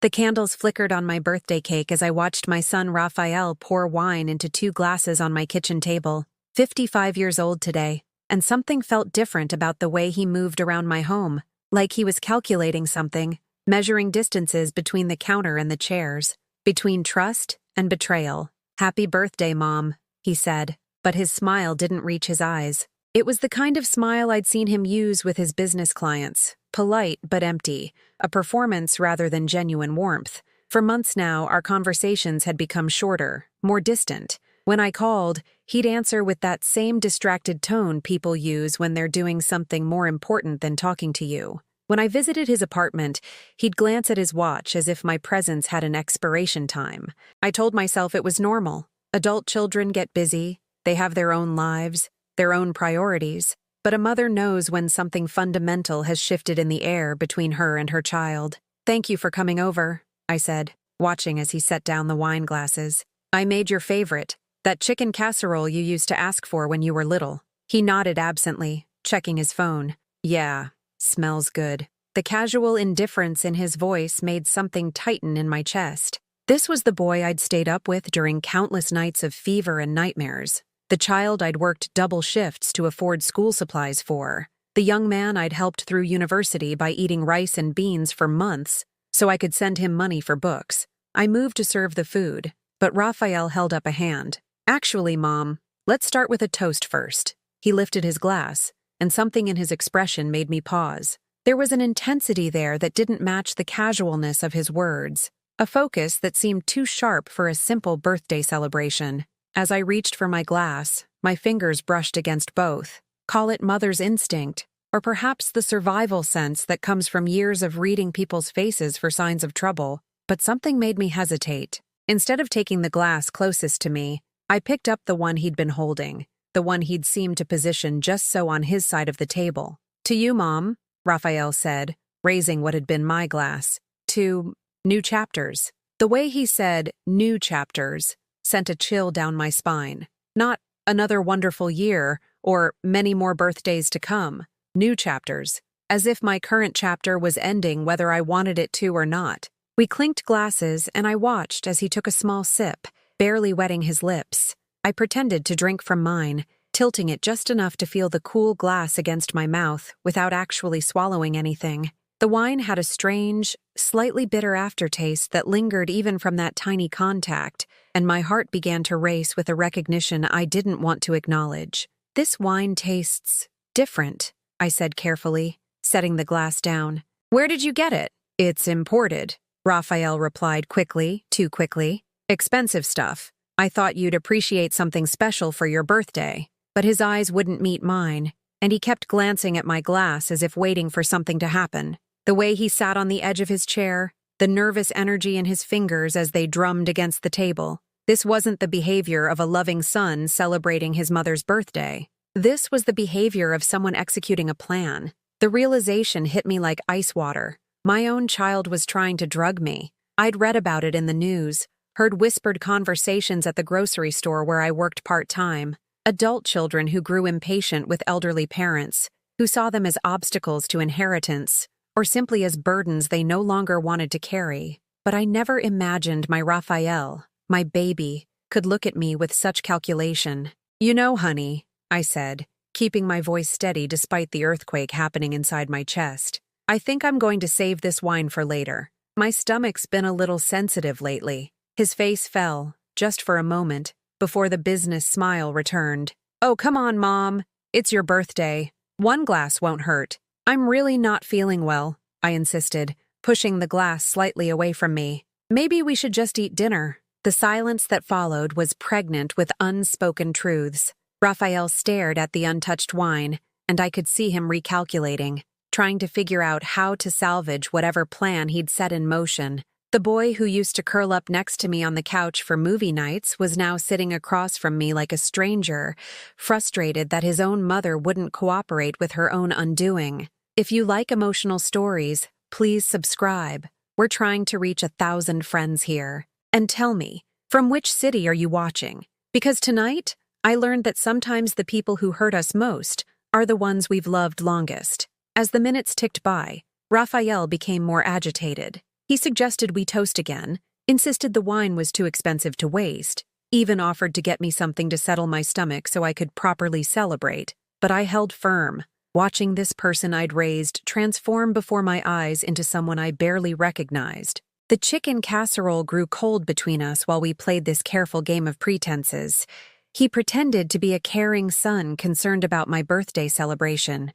The candles flickered on my birthday cake as I watched my son Raphael pour wine into 2 glasses on my kitchen table. 55 years old today, and something felt different about the way he moved around my home, like he was calculating something, measuring distances between the counter and the chairs, between trust and betrayal. "Happy birthday, Mom," he said, but his smile didn't reach his eyes. It was the kind of smile I'd seen him use with his business clients, polite but empty, a performance rather than genuine warmth. For months now, our conversations had become shorter, more distant. When I called, he'd answer with that same distracted tone people use when they're doing something more important than talking to you. When I visited his apartment, he'd glance at his watch as if my presence had an expiration time. I told myself it was normal. Adult children get busy, they have their own lives, their own priorities, but a mother knows when something fundamental has shifted in the air between her and her child. "Thank you for coming over," I said, watching as he set down the wine glasses. "I made your favorite, that chicken casserole you used to ask for when you were little." He nodded absently, checking his phone. "Yeah, smells good." The casual indifference in his voice made something tighten in my chest. This was the boy I'd stayed up with during countless nights of fever and nightmares. The child I'd worked double shifts to afford school supplies for. The young man I'd helped through university by eating rice and beans for months so I could send him money for books. I moved to serve the food, but Raphael held up a hand. "Actually, Mom, let's start with a toast first." He lifted his glass, and something in his expression made me pause. There was an intensity there that didn't match the casualness of his words, a focus that seemed too sharp for a simple birthday celebration. As I reached for my glass, my fingers brushed against both. Call it mother's instinct, or perhaps the survival sense that comes from years of reading people's faces for signs of trouble, but something made me hesitate. Instead of taking the glass closest to me, I picked up the one he'd been holding, the one he'd seemed to position just so on his side of the table. "To you, Mom," Raphael said, raising what had been my glass. "To new chapters." The way he said "new chapters" sent a chill down my spine. Not "another wonderful year" or "many more birthdays to come." New chapters, as if my current chapter was ending whether I wanted it to or not. We clinked glasses, and I watched as he took a small sip, barely wetting his lips. I pretended to drink from mine, tilting it just enough to feel the cool glass against my mouth without actually swallowing anything. The wine had a strange, slightly bitter aftertaste that lingered even from that tiny contact, and my heart began to race with a recognition I didn't want to acknowledge. "This wine tastes different," I said carefully, setting the glass down. "Where did you get it?" "It's imported," Raphael replied quickly, too quickly. "Expensive stuff. I thought you'd appreciate something special for your birthday." But his eyes wouldn't meet mine, and he kept glancing at my glass as if waiting for something to happen. The way he sat on the edge of his chair, the nervous energy in his fingers as they drummed against the table. This wasn't the behavior of a loving son celebrating his mother's birthday. This was the behavior of someone executing a plan. The realization hit me like ice water. My own child was trying to drug me. I'd read about it in the news, heard whispered conversations at the grocery store where I worked part-time. Adult children who grew impatient with elderly parents, who saw them as obstacles to inheritance, or simply as burdens they no longer wanted to carry. But I never imagined my Raphael, my baby, could look at me with such calculation. "You know, honey," I said, keeping my voice steady despite the earthquake happening inside my chest, "I think I'm going to save this wine for later. My stomach's been a little sensitive lately." His face fell, just for a moment, before the business smile returned. "Oh, come on, Mom. It's your birthday. One glass won't hurt." "I'm really not feeling well," I insisted, pushing the glass slightly away from me. "Maybe we should just eat dinner." The silence that followed was pregnant with unspoken truths. Raphael stared at the untouched wine, and I could see him recalculating, trying to figure out how to salvage whatever plan he'd set in motion. The boy who used to curl up next to me on the couch for movie nights was now sitting across from me like a stranger, frustrated that his own mother wouldn't cooperate with her own undoing. If you like emotional stories, please subscribe. We're trying to reach 1,000 friends here. And tell me, from which city are you watching? Because tonight, I learned that sometimes the people who hurt us most are the ones we've loved longest. As the minutes ticked by, Raphael became more agitated. He suggested we toast again, insisted the wine was too expensive to waste, even offered to get me something to settle my stomach so I could properly celebrate. But I held firm, watching this person I'd raised transform before my eyes into someone I barely recognized. The chicken casserole grew cold between us while we played this careful game of pretenses. He pretended to be a caring son concerned about my birthday celebration.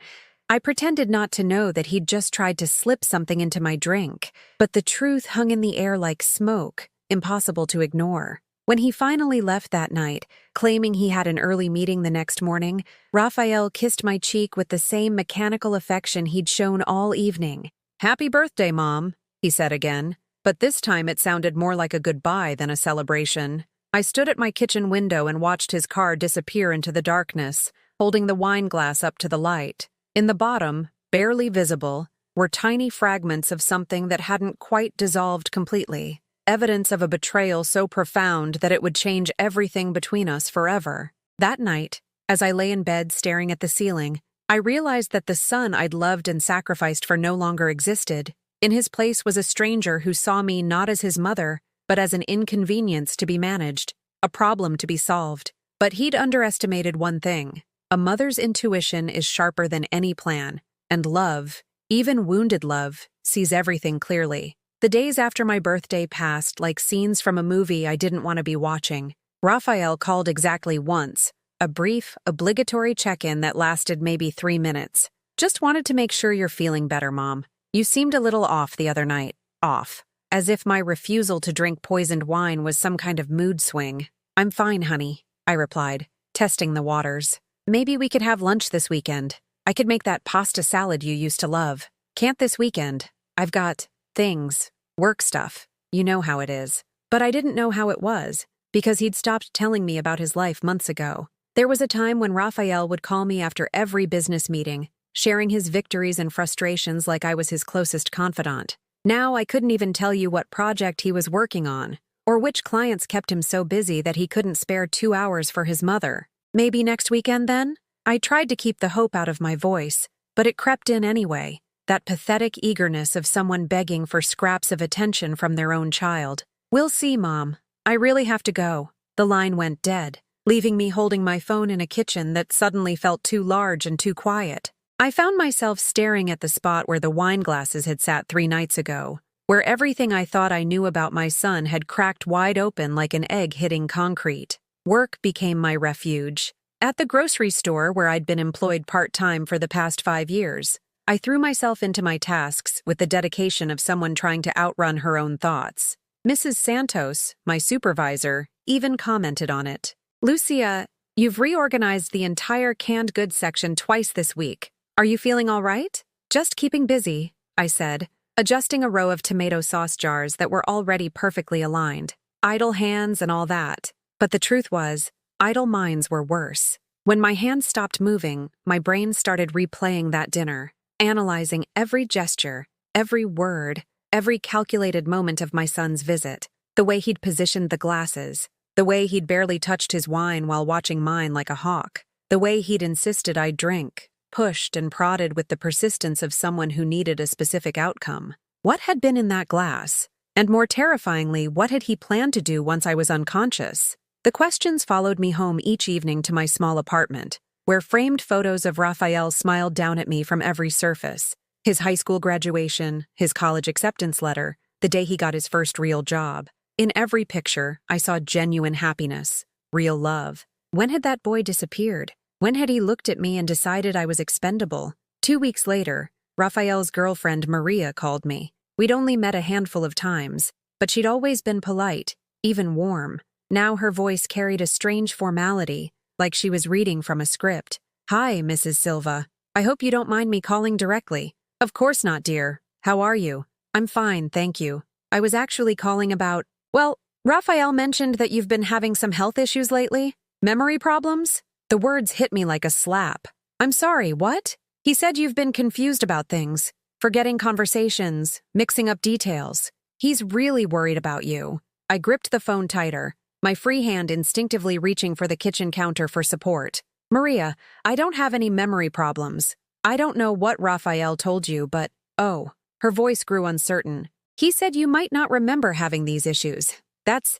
I pretended not to know that he'd just tried to slip something into my drink, but the truth hung in the air like smoke, impossible to ignore. When he finally left that night, claiming he had an early meeting the next morning, Raphael kissed my cheek with the same mechanical affection he'd shown all evening. "Happy birthday, Mom," he said again, but this time it sounded more like a goodbye than a celebration. I stood at my kitchen window and watched his car disappear into the darkness, holding the wine glass up to the light. In the bottom, barely visible, were tiny fragments of something that hadn't quite dissolved completely, evidence of a betrayal so profound that it would change everything between us forever. That night, as I lay in bed staring at the ceiling, I realized that the son I'd loved and sacrificed for no longer existed. In his place was a stranger who saw me not as his mother, but as an inconvenience to be managed, a problem to be solved. But he'd underestimated one thing. A mother's intuition is sharper than any plan, and love, even wounded love, sees everything clearly. The days after my birthday passed like scenes from a movie I didn't want to be watching. Raphael called exactly once, a brief, obligatory check-in that lasted maybe 3 minutes. "Just wanted to make sure you're feeling better, Mom. You seemed a little off the other night." Off. As if my refusal to drink poisoned wine was some kind of mood swing. "I'm fine, honey," I replied, testing the waters. "Maybe we could have lunch this weekend. I could make that pasta salad you used to love." "Can't this weekend. I've got things, work stuff. You know how it is." But I didn't know how it was, because he'd stopped telling me about his life months ago. There was a time when Raphael would call me after every business meeting, sharing his victories and frustrations like I was his closest confidant. Now I couldn't even tell you what project he was working on, or which clients kept him so busy that he couldn't spare 2 hours for his mother. "Maybe next weekend, then?" I tried to keep the hope out of my voice, but it crept in anyway, that pathetic eagerness of someone begging for scraps of attention from their own child. "We'll see, Mom. I really have to go." The line went dead, leaving me holding my phone in a kitchen that suddenly felt too large and too quiet. I found myself staring at the spot where the wine glasses had sat 3 nights ago, where everything I thought I knew about my son had cracked wide open like an egg hitting concrete. Work became my refuge. At the grocery store where I'd been employed part-time for the past 5 years, I threw myself into my tasks with the dedication of someone trying to outrun her own thoughts. Mrs. Santos, my supervisor, even commented on it. "Lucia, you've reorganized the entire canned goods section twice this week. Are you feeling all right?" "Just keeping busy," I said, adjusting a row of tomato sauce jars that were already perfectly aligned. Idle hands and all that. But the truth was, idle minds were worse. When my hands stopped moving, my brain started replaying that dinner, analyzing every gesture, every word, every calculated moment of my son's visit, the way he'd positioned the glasses, the way he'd barely touched his wine while watching mine like a hawk, the way he'd insisted I drink, pushed and prodded with the persistence of someone who needed a specific outcome. What had been in that glass? And more terrifyingly, what had he planned to do once I was unconscious? The questions followed me home each evening to my small apartment, where framed photos of Raphael smiled down at me from every surface. His high school graduation, his college acceptance letter, the day he got his first real job. In every picture, I saw genuine happiness, real love. When had that boy disappeared? When had he looked at me and decided I was expendable? 2 weeks later, Raphael's girlfriend Maria called me. We'd only met a handful of times, but she'd always been polite, even warm. Now her voice carried a strange formality, like she was reading from a script. "Hi, Mrs. Silva. I hope you don't mind me calling directly." "Of course not, dear. How are you?" "I'm fine, thank you. I was actually calling about, well, Raphael mentioned that you've been having some health issues lately. Memory problems?" The words hit me like a slap. "I'm sorry, what?" "He said you've been confused about things, forgetting conversations, mixing up details. He's really worried about you." I gripped the phone tighter, my free hand instinctively reaching for the kitchen counter for support. "Maria, I don't have any memory problems. I don't know what Raphael told you, but, oh." Her voice grew uncertain. He said you might not remember having these issues. That's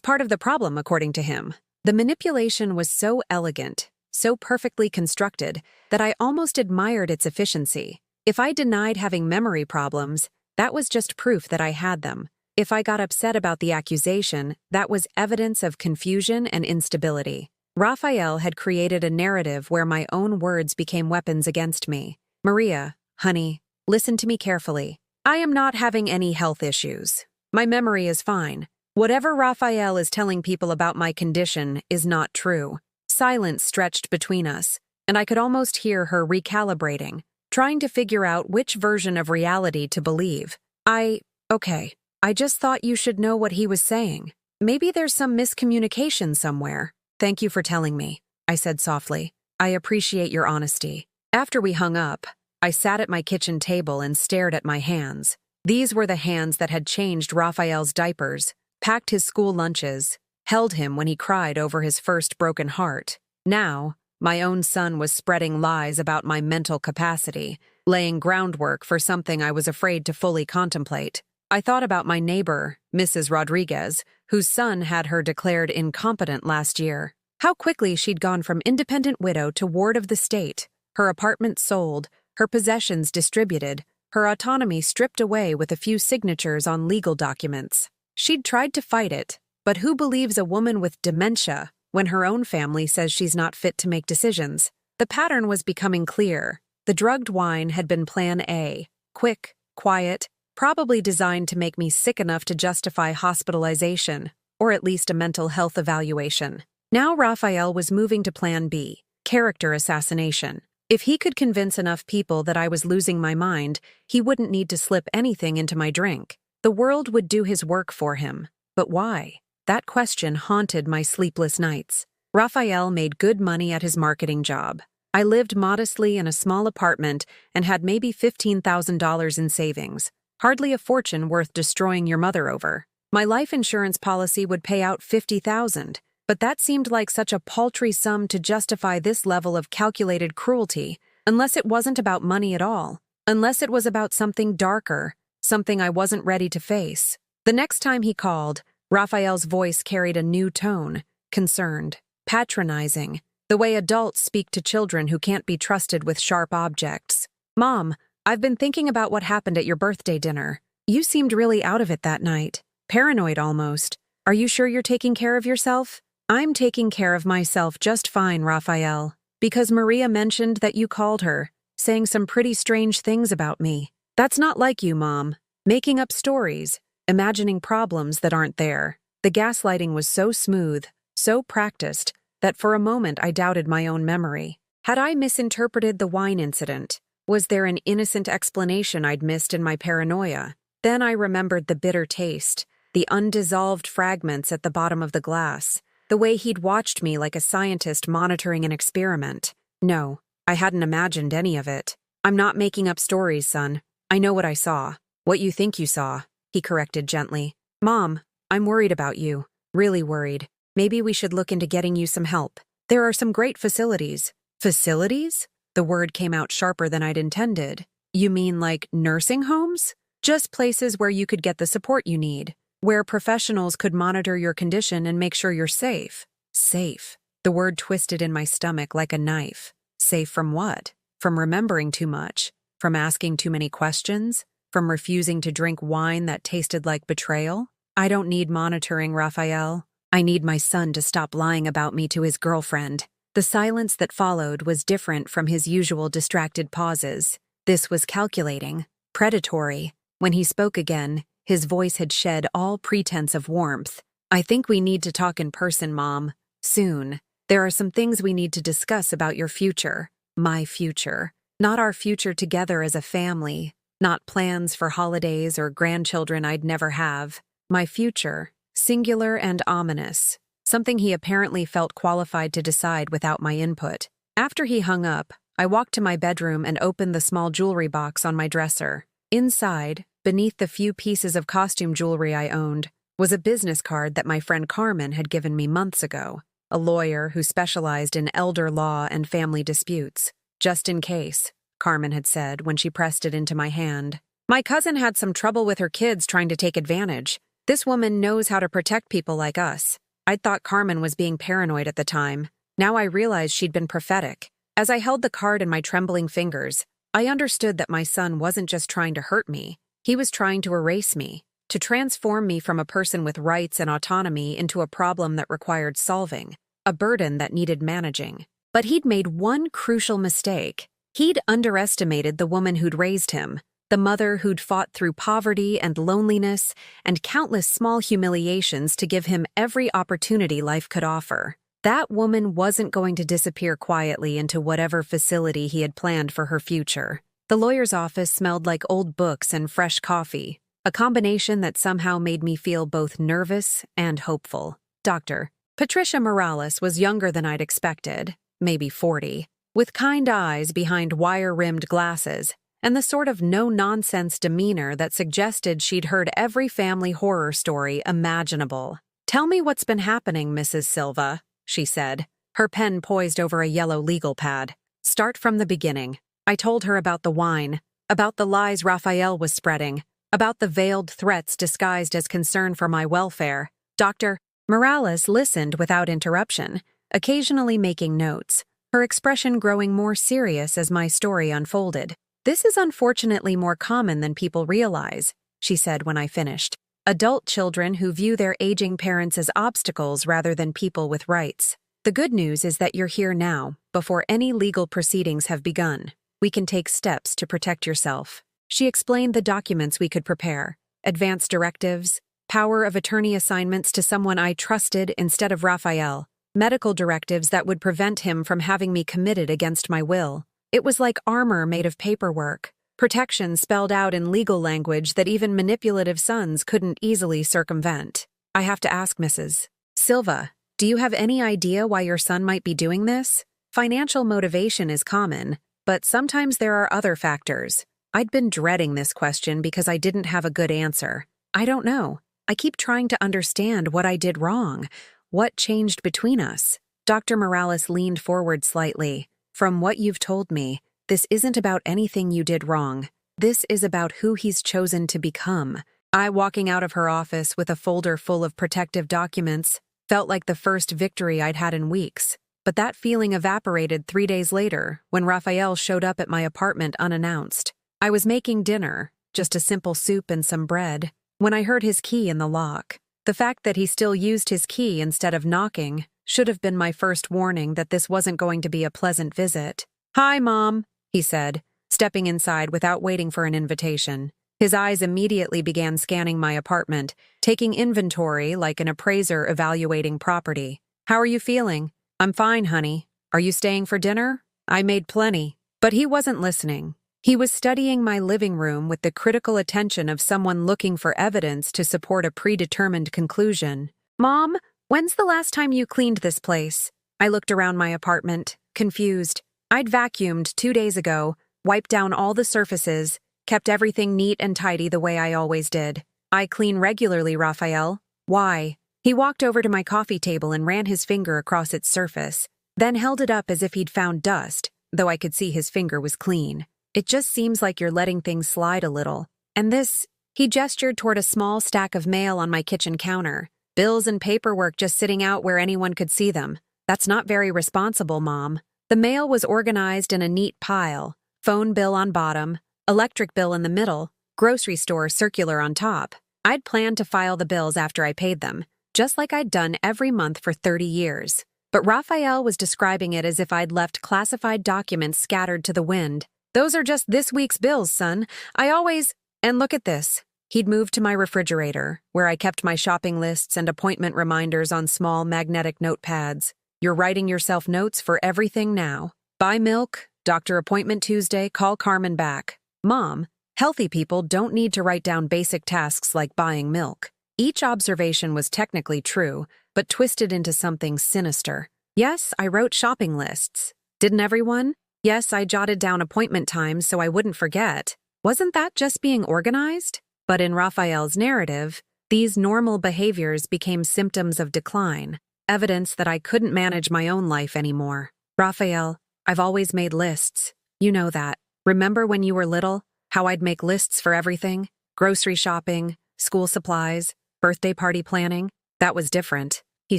part of the problem, according to him. The manipulation was so elegant, so perfectly constructed, that I almost admired its efficiency. If I denied having memory problems, that was just proof that I had them. If I got upset about the accusation, that was evidence of confusion and instability. Raphael had created a narrative where my own words became weapons against me. Maria, honey, listen to me carefully. I am not having any health issues. My memory is fine. Whatever Raphael is telling people about my condition is not true. Silence stretched between us, and I could almost hear her recalibrating, trying to figure out which version of reality to believe. Okay, I just thought you should know what he was saying. Maybe there's some miscommunication somewhere. Thank you for telling me, I said softly. I appreciate your honesty. After we hung up, I sat at my kitchen table and stared at my hands. These were the hands that had changed Raphael's diapers, packed his school lunches, held him when he cried over his first broken heart. Now, my own son was spreading lies about my mental capacity, laying groundwork for something I was afraid to fully contemplate. I thought about my neighbor, Mrs. Rodriguez, whose son had her declared incompetent last year. How quickly she'd gone from independent widow to ward of the state, her apartment sold, her possessions distributed, her autonomy stripped away with a few signatures on legal documents. She'd tried to fight it, but who believes a woman with dementia when her own family says she's not fit to make decisions? The pattern was becoming clear. The drugged wine had been plan A, quick, quiet, probably designed to make me sick enough to justify hospitalization, or at least a mental health evaluation. Now Raphael was moving to plan B, character assassination. If he could convince enough people that I was losing my mind, he wouldn't need to slip anything into my drink. The world would do his work for him. But why? That question haunted my sleepless nights. Raphael made good money at his marketing job. I lived modestly in a small apartment and had maybe $15,000 in savings. Hardly a fortune worth destroying your mother over. My life insurance policy would pay out $50,000, but that seemed like such a paltry sum to justify this level of calculated cruelty, unless it wasn't about money at all, unless it was about something darker, something I wasn't ready to face. The next time he called, Raphael's voice carried a new tone, concerned, patronizing, the way adults speak to children who can't be trusted with sharp objects. Mom, I've been thinking about what happened at your birthday dinner. You seemed really out of it that night. Paranoid almost. Are you sure you're taking care of yourself? I'm taking care of myself just fine, Raphael. Because Maria mentioned that you called her, saying some pretty strange things about me. That's not like you, Mom. Making up stories, imagining problems that aren't there. The gaslighting was so smooth, so practiced, that for a moment I doubted my own memory. Had I misinterpreted the wine incident? Was there an innocent explanation I'd missed in my paranoia? Then I remembered the bitter taste, the undissolved fragments at the bottom of the glass, the way he'd watched me like a scientist monitoring an experiment. No, I hadn't imagined any of it. I'm not making up stories, son. I know what I saw. What you think you saw, he corrected gently. Mom, I'm worried about you. Really worried. Maybe we should look into getting you some help. There are some great facilities. Facilities? The word came out sharper than I'd intended. You mean like nursing homes? Just places where you could get the support you need, where professionals could monitor your condition and make sure you're safe. Safe. The word twisted in my stomach like a knife. Safe from what? From remembering too much? From asking too many questions? From refusing to drink wine that tasted like betrayal? I don't need monitoring, Raphael. I need my son to stop lying about me to his girlfriend. The silence that followed was different from his usual distracted pauses. This was calculating, predatory. When he spoke again, his voice had shed all pretense of warmth. I think we need to talk in person, Mom. Soon. There are some things we need to discuss about your future. My future. Not our future together as a family. Not plans for holidays or grandchildren I'd never have. My future. Singular and ominous. Something he apparently felt qualified to decide without my input. After he hung up, I walked to my bedroom and opened the small jewelry box on my dresser. Inside, beneath the few pieces of costume jewelry I owned, was a business card that my friend Carmen had given me months ago, a lawyer who specialized in elder law and family disputes. Just in case, Carmen had said when she pressed it into my hand. My cousin had some trouble with her kids trying to take advantage. This woman knows how to protect people like us. I'd thought Carmen was being paranoid at the time. Now I realized she'd been prophetic. As I held the card in my trembling fingers, I understood that my son wasn't just trying to hurt me. He was trying to erase me, to transform me from a person with rights and autonomy into a problem that required solving, a burden that needed managing. But he'd made one crucial mistake. He'd underestimated the woman who'd raised him, the mother who'd fought through poverty and loneliness and countless small humiliations to give him every opportunity life could offer. That woman wasn't going to disappear quietly into whatever facility he had planned for her future. The lawyer's office smelled like old books and fresh coffee, a combination that somehow made me feel both nervous and hopeful. Dr. Patricia Morales was younger than I'd expected, maybe 40, with kind eyes behind wire-rimmed glasses and the sort of no-nonsense demeanor that suggested she'd heard every family horror story imaginable. "Tell me what's been happening, Mrs. Silva," she said, her pen poised over a yellow legal pad. "Start from the beginning." I told her about the wine, about the lies Raphael was spreading, about the veiled threats disguised as concern for my welfare. Dr. Morales listened without interruption, occasionally making notes, her expression growing more serious as my story unfolded. "This is unfortunately more common than people realize," she said when I finished. "Adult children who view their aging parents as obstacles rather than people with rights. The good news is that you're here now, before any legal proceedings have begun. We can take steps to protect yourself." She explained the documents we could prepare: advance directives, power of attorney assignments to someone I trusted instead of Raphael, medical directives that would prevent him from having me committed against my will. It was like armor made of paperwork, protection spelled out in legal language that even manipulative sons couldn't easily circumvent. "I have to ask, Mrs. Silva, do you have any idea why your son might be doing this? Financial motivation is common, but sometimes there are other factors." I'd been dreading this question because I didn't have a good answer. "I don't know. I keep trying to understand what I did wrong. What changed between us?" Dr. Morales leaned forward slightly. "From what you've told me, this isn't about anything you did wrong. This is about who he's chosen to become." I, walking out of her office with a folder full of protective documents, felt like the first victory I'd had in weeks. But that feeling evaporated 3 days later when Raphael showed up at my apartment unannounced. I was making dinner, just a simple soup and some bread, when I heard his key in the lock. The fact that he still used his key instead of knocking should have been my first warning that this wasn't going to be a pleasant visit. "Hi, Mom," he said, stepping inside without waiting for an invitation. His eyes immediately began scanning my apartment, taking inventory like an appraiser evaluating property. "How are you feeling?" "I'm fine, honey. Are you staying for dinner?" "I made plenty." But he wasn't listening. He was studying my living room with the critical attention of someone looking for evidence to support a predetermined conclusion. "Mom, when's the last time you cleaned this place?" I looked around my apartment, confused. I'd vacuumed 2 days ago, wiped down all the surfaces, kept everything neat and tidy the way I always did. "I clean regularly, Raphael." "Why?" He walked over to my coffee table and ran his finger across its surface, then held it up as if he'd found dust, though I could see his finger was clean. "It just seems like you're letting things slide a little. And this," he gestured toward a small stack of mail on my kitchen counter. "Bills and paperwork just sitting out where anyone could see them. That's not very responsible, Mom." The mail was organized in a neat pile: phone bill on bottom, electric bill in the middle, grocery store circular on top. I'd planned to file the bills after I paid them, just like I'd done every month for 30 years. But Raphael was describing it as if I'd left classified documents scattered to the wind. "Those are just this week's bills, son. I always—" "And look at this." He'd moved to my refrigerator, where I kept my shopping lists and appointment reminders on small magnetic notepads. "You're writing yourself notes for everything now. Buy milk, doctor appointment Tuesday, call Carmen back." "Mom, healthy people don't need to write down basic tasks like buying milk." Each observation was technically true, but twisted into something sinister. Yes, I wrote shopping lists. Didn't everyone? Yes, I jotted down appointment times so I wouldn't forget. Wasn't that just being organized? But in Raphael's narrative, these normal behaviors became symptoms of decline, evidence that I couldn't manage my own life anymore. "Raphael, I've always made lists. You know that. Remember when you were little? How I'd make lists for everything, grocery shopping, school supplies, birthday party planning. That was different, he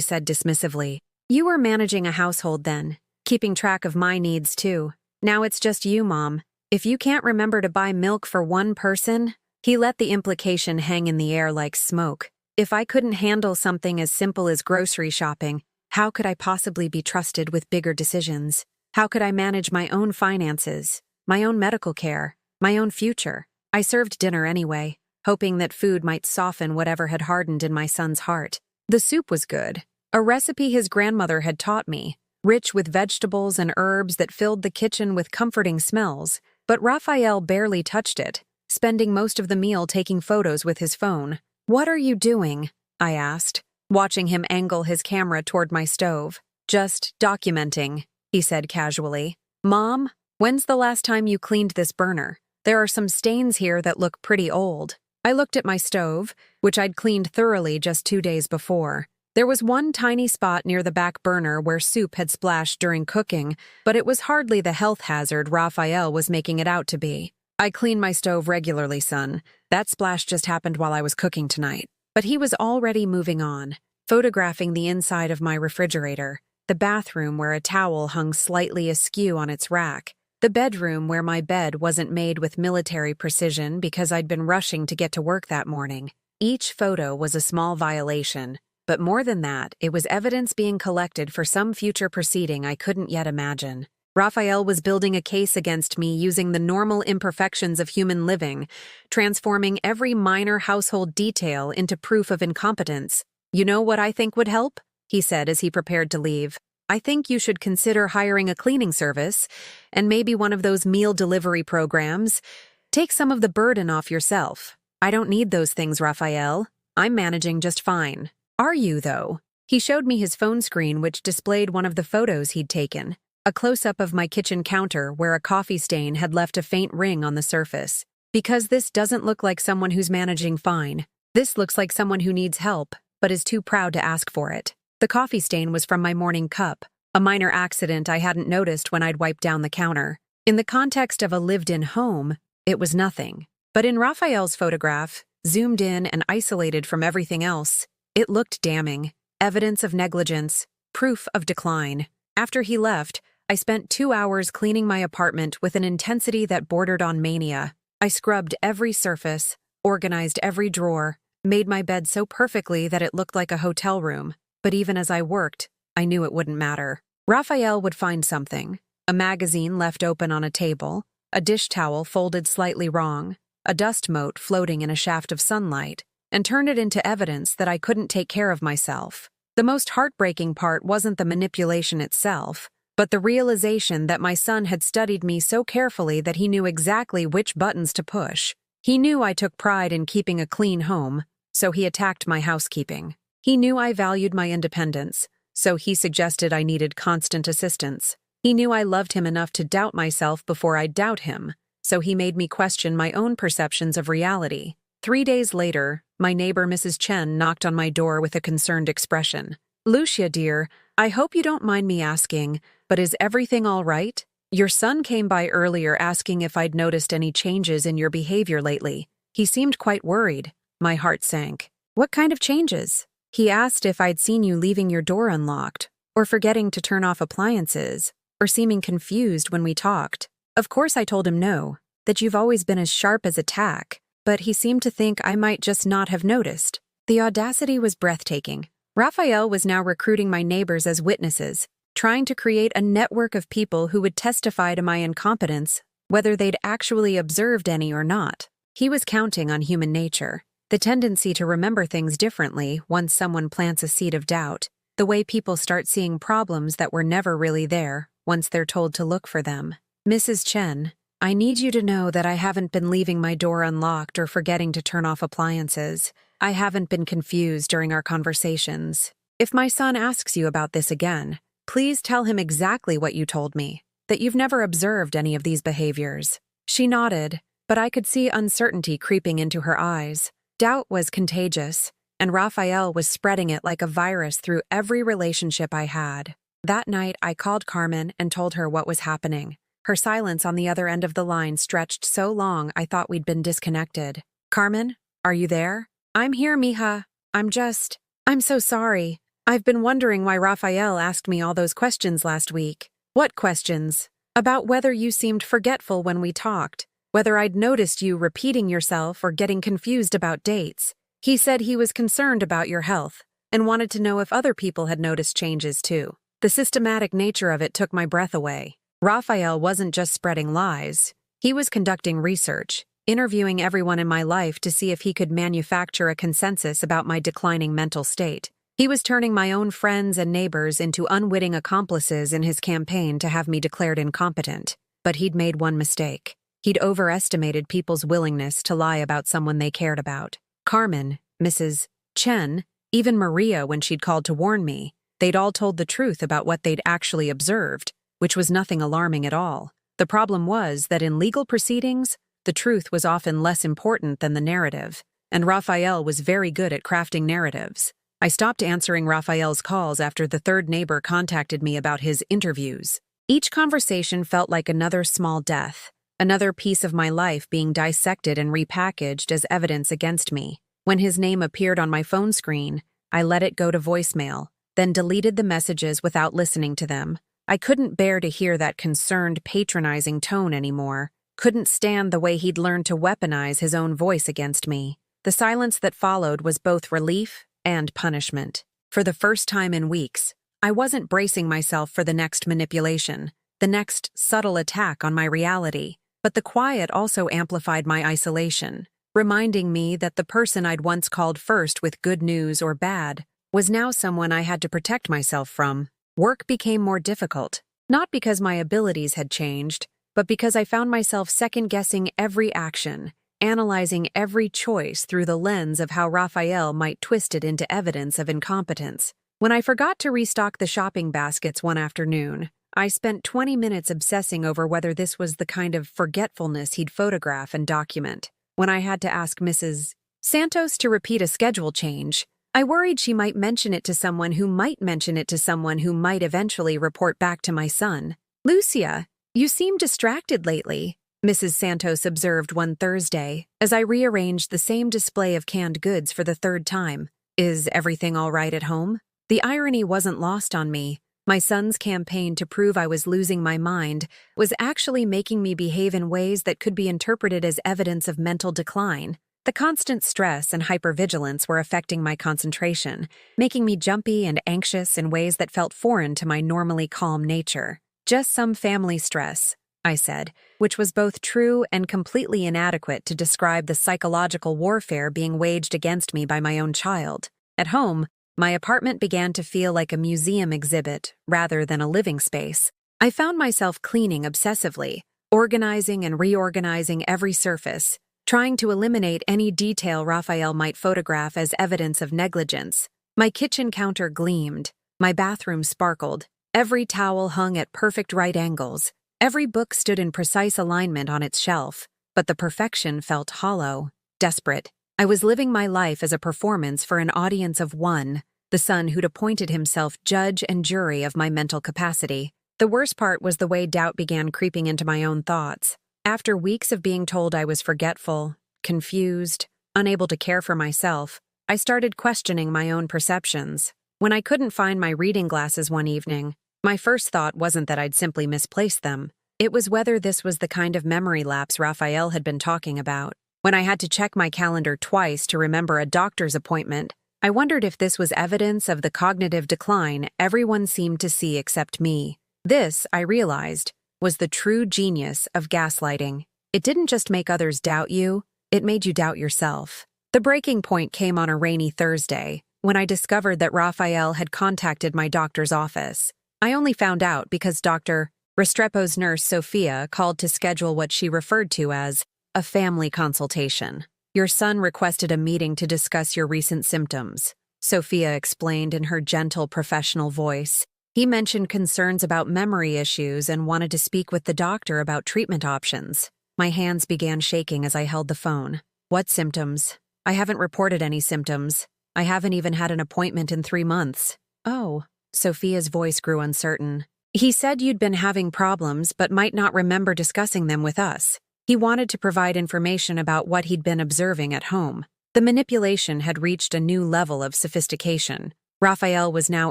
said dismissively. You were managing a household then, keeping track of my needs too. Now it's just you, Mom. If you can't remember to buy milk for one person, he let the implication hang in the air like smoke. If I couldn't handle something as simple as grocery shopping, how could I possibly be trusted with bigger decisions? How could I manage my own finances, my own medical care, my own future? I served dinner anyway, hoping that food might soften whatever had hardened in my son's heart. The soup was good, a recipe his grandmother had taught me, rich with vegetables and herbs that filled the kitchen with comforting smells, but Raphael barely touched it, spending most of the meal taking photos with his phone. "What are you doing?" I asked, watching him angle his camera toward my stove. "Just documenting," he said casually. "Mom, when's the last time you cleaned this burner? There are some stains here that look pretty old." I looked at my stove, which I'd cleaned thoroughly just 2 days before. There was one tiny spot near the back burner where soup had splashed during cooking, but it was hardly the health hazard Raphael was making it out to be. "I clean my stove regularly, son. That splash just happened while I was cooking tonight." But he was already moving on, photographing the inside of my refrigerator, the bathroom where a towel hung slightly askew on its rack, the bedroom where my bed wasn't made with military precision because I'd been rushing to get to work that morning. Each photo was a small violation, but more than that, it was evidence being collected for some future proceeding I couldn't yet imagine. Raphael was building a case against me using the normal imperfections of human living, transforming every minor household detail into proof of incompetence. "You know what I think would help?" he said as he prepared to leave. "I think you should consider hiring a cleaning service, and maybe one of those meal delivery programs. Take some of the burden off yourself." "I don't need those things, Raphael. I'm managing just fine." "Are you, though?" He showed me his phone screen, which displayed one of the photos he'd taken. A close-up of my kitchen counter where a coffee stain had left a faint ring on the surface. "Because this doesn't look like someone who's managing fine. This looks like someone who needs help, but is too proud to ask for it." The coffee stain was from my morning cup, a minor accident I hadn't noticed when I'd wiped down the counter. In the context of a lived-in home, it was nothing. But in Raphael's photograph, zoomed in and isolated from everything else, it looked damning. Evidence of negligence, proof of decline. After he left, I spent 2 hours cleaning my apartment with an intensity that bordered on mania. I scrubbed every surface, organized every drawer, made my bed so perfectly that it looked like a hotel room. But even as I worked, I knew it wouldn't matter. Raphael would find something: a magazine left open on a table, a dish towel folded slightly wrong, a dust mote floating in a shaft of sunlight, and turn it into evidence that I couldn't take care of myself. The most heartbreaking part wasn't the manipulation itself, but the realization that my son had studied me so carefully that he knew exactly which buttons to push. He knew I took pride in keeping a clean home, so he attacked my housekeeping. He knew I valued my independence, so he suggested I needed constant assistance. He knew I loved him enough to doubt myself before I'd doubt him, so he made me question my own perceptions of reality. 3 days later, my neighbor Mrs. Chen knocked on my door with a concerned expression. "Lucia, dear, I hope you don't mind me asking, but is everything all right? Your son came by earlier asking if I'd noticed any changes in your behavior lately. He seemed quite worried." My heart sank. "What kind of changes?" "He asked if I'd seen you leaving your door unlocked, or forgetting to turn off appliances, or seeming confused when we talked." Of course I told him no, that you've always been as sharp as a tack, but he seemed to think I might just not have noticed. The audacity was breathtaking. Raphael was now recruiting my neighbors as witnesses, trying to create a network of people who would testify to my incompetence, whether they'd actually observed any or not. He was counting on human nature, the tendency to remember things differently once someone plants a seed of doubt, the way people start seeing problems that were never really there once they're told to look for them. "Mrs. Chen, I need you to know that I haven't been leaving my door unlocked or forgetting to turn off appliances. I haven't been confused during our conversations. If my son asks you about this again, please tell him exactly what you told me, that you've never observed any of these behaviors." She nodded, but I could see uncertainty creeping into her eyes. Doubt was contagious, and Raphael was spreading it like a virus through every relationship I had. That night, I called Carmen and told her what was happening. Her silence on the other end of the line stretched so long I thought we'd been disconnected. Carmen, are you there? I'm here, mija. I'm so sorry. I've been wondering why Raphael asked me all those questions last week. What questions? About whether you seemed forgetful when we talked, whether I'd noticed you repeating yourself or getting confused about dates. He said he was concerned about your health and wanted to know if other people had noticed changes too. The systematic nature of it took my breath away. Raphael wasn't just spreading lies. He was conducting research, interviewing everyone in my life to see if he could manufacture a consensus about my declining mental state. He was turning my own friends and neighbors into unwitting accomplices in his campaign to have me declared incompetent. But he'd made one mistake. He'd overestimated people's willingness to lie about someone they cared about. Carmen, Mrs. Chen, even Maria when she'd called to warn me, they'd all told the truth about what they'd actually observed, which was nothing alarming at all. The problem was that in legal proceedings, the truth was often less important than the narrative, and Raphael was very good at crafting narratives. I stopped answering Raphael's calls after the third neighbor contacted me about his interviews. Each conversation felt like another small death, another piece of my life being dissected and repackaged as evidence against me. When his name appeared on my phone screen, I let it go to voicemail, then deleted the messages without listening to them. I couldn't bear to hear that concerned, patronizing tone anymore. Couldn't stand the way he'd learned to weaponize his own voice against me. The silence that followed was both relief and punishment. For the first time in weeks, I wasn't bracing myself for the next manipulation, the next subtle attack on my reality. But the quiet also amplified my isolation, reminding me that the person I'd once called first with good news or bad was now someone I had to protect myself from. Work became more difficult, not because my abilities had changed, but because I found myself second-guessing every action, analyzing every choice through the lens of how Raphael might twist it into evidence of incompetence. When I forgot to restock the shopping baskets one afternoon, I spent 20 minutes obsessing over whether this was the kind of forgetfulness he'd photograph and document. When I had to ask Mrs. Santos to repeat a schedule change, I worried she might mention it to someone who might mention it to someone who might eventually report back to my son. "Lucia, you seem distracted lately," Mrs. Santos observed one Thursday as I rearranged the same display of canned goods for the third time. "Is everything all right at home?" The irony wasn't lost on me. My son's campaign to prove I was losing my mind was actually making me behave in ways that could be interpreted as evidence of mental decline. The constant stress and hypervigilance were affecting my concentration, making me jumpy and anxious in ways that felt foreign to my normally calm nature. "Just some family stress," I said, which was both true and completely inadequate to describe the psychological warfare being waged against me by my own child. At home, my apartment began to feel like a museum exhibit rather than a living space. I found myself cleaning obsessively, organizing and reorganizing every surface, trying to eliminate any detail Raphael might photograph as evidence of negligence. My kitchen counter gleamed, my bathroom sparkled, every towel hung at perfect right angles. Every book stood in precise alignment on its shelf, but the perfection felt hollow, desperate. I was living my life as a performance for an audience of one, the son who'd appointed himself judge and jury of my mental capacity. The worst part was the way doubt began creeping into my own thoughts. After weeks of being told I was forgetful, confused, unable to care for myself, I started questioning my own perceptions. When I couldn't find my reading glasses one evening, my first thought wasn't that I'd simply misplaced them. It was whether this was the kind of memory lapse Raphael had been talking about. When I had to check my calendar twice to remember a doctor's appointment, I wondered if this was evidence of the cognitive decline everyone seemed to see except me. This, I realized, was the true genius of gaslighting. It didn't just make others doubt you, it made you doubt yourself. The breaking point came on a rainy Thursday, when I discovered that Raphael had contacted my doctor's office. I only found out because Dr. Restrepo's nurse, Sophia, called to schedule what she referred to as a family consultation. "Your son requested a meeting to discuss your recent symptoms," Sophia explained in her gentle professional voice. "He mentioned concerns about memory issues and wanted to speak with the doctor about treatment options." My hands began shaking as I held the phone. "What symptoms? I haven't reported any symptoms. I haven't even had an appointment in 3 months." "Oh." Sophia's voice grew uncertain. He said you'd been having problems but might not remember discussing them with us. He wanted to provide information about what he'd been observing at home. The manipulation had reached a new level of sophistication. Raphael was now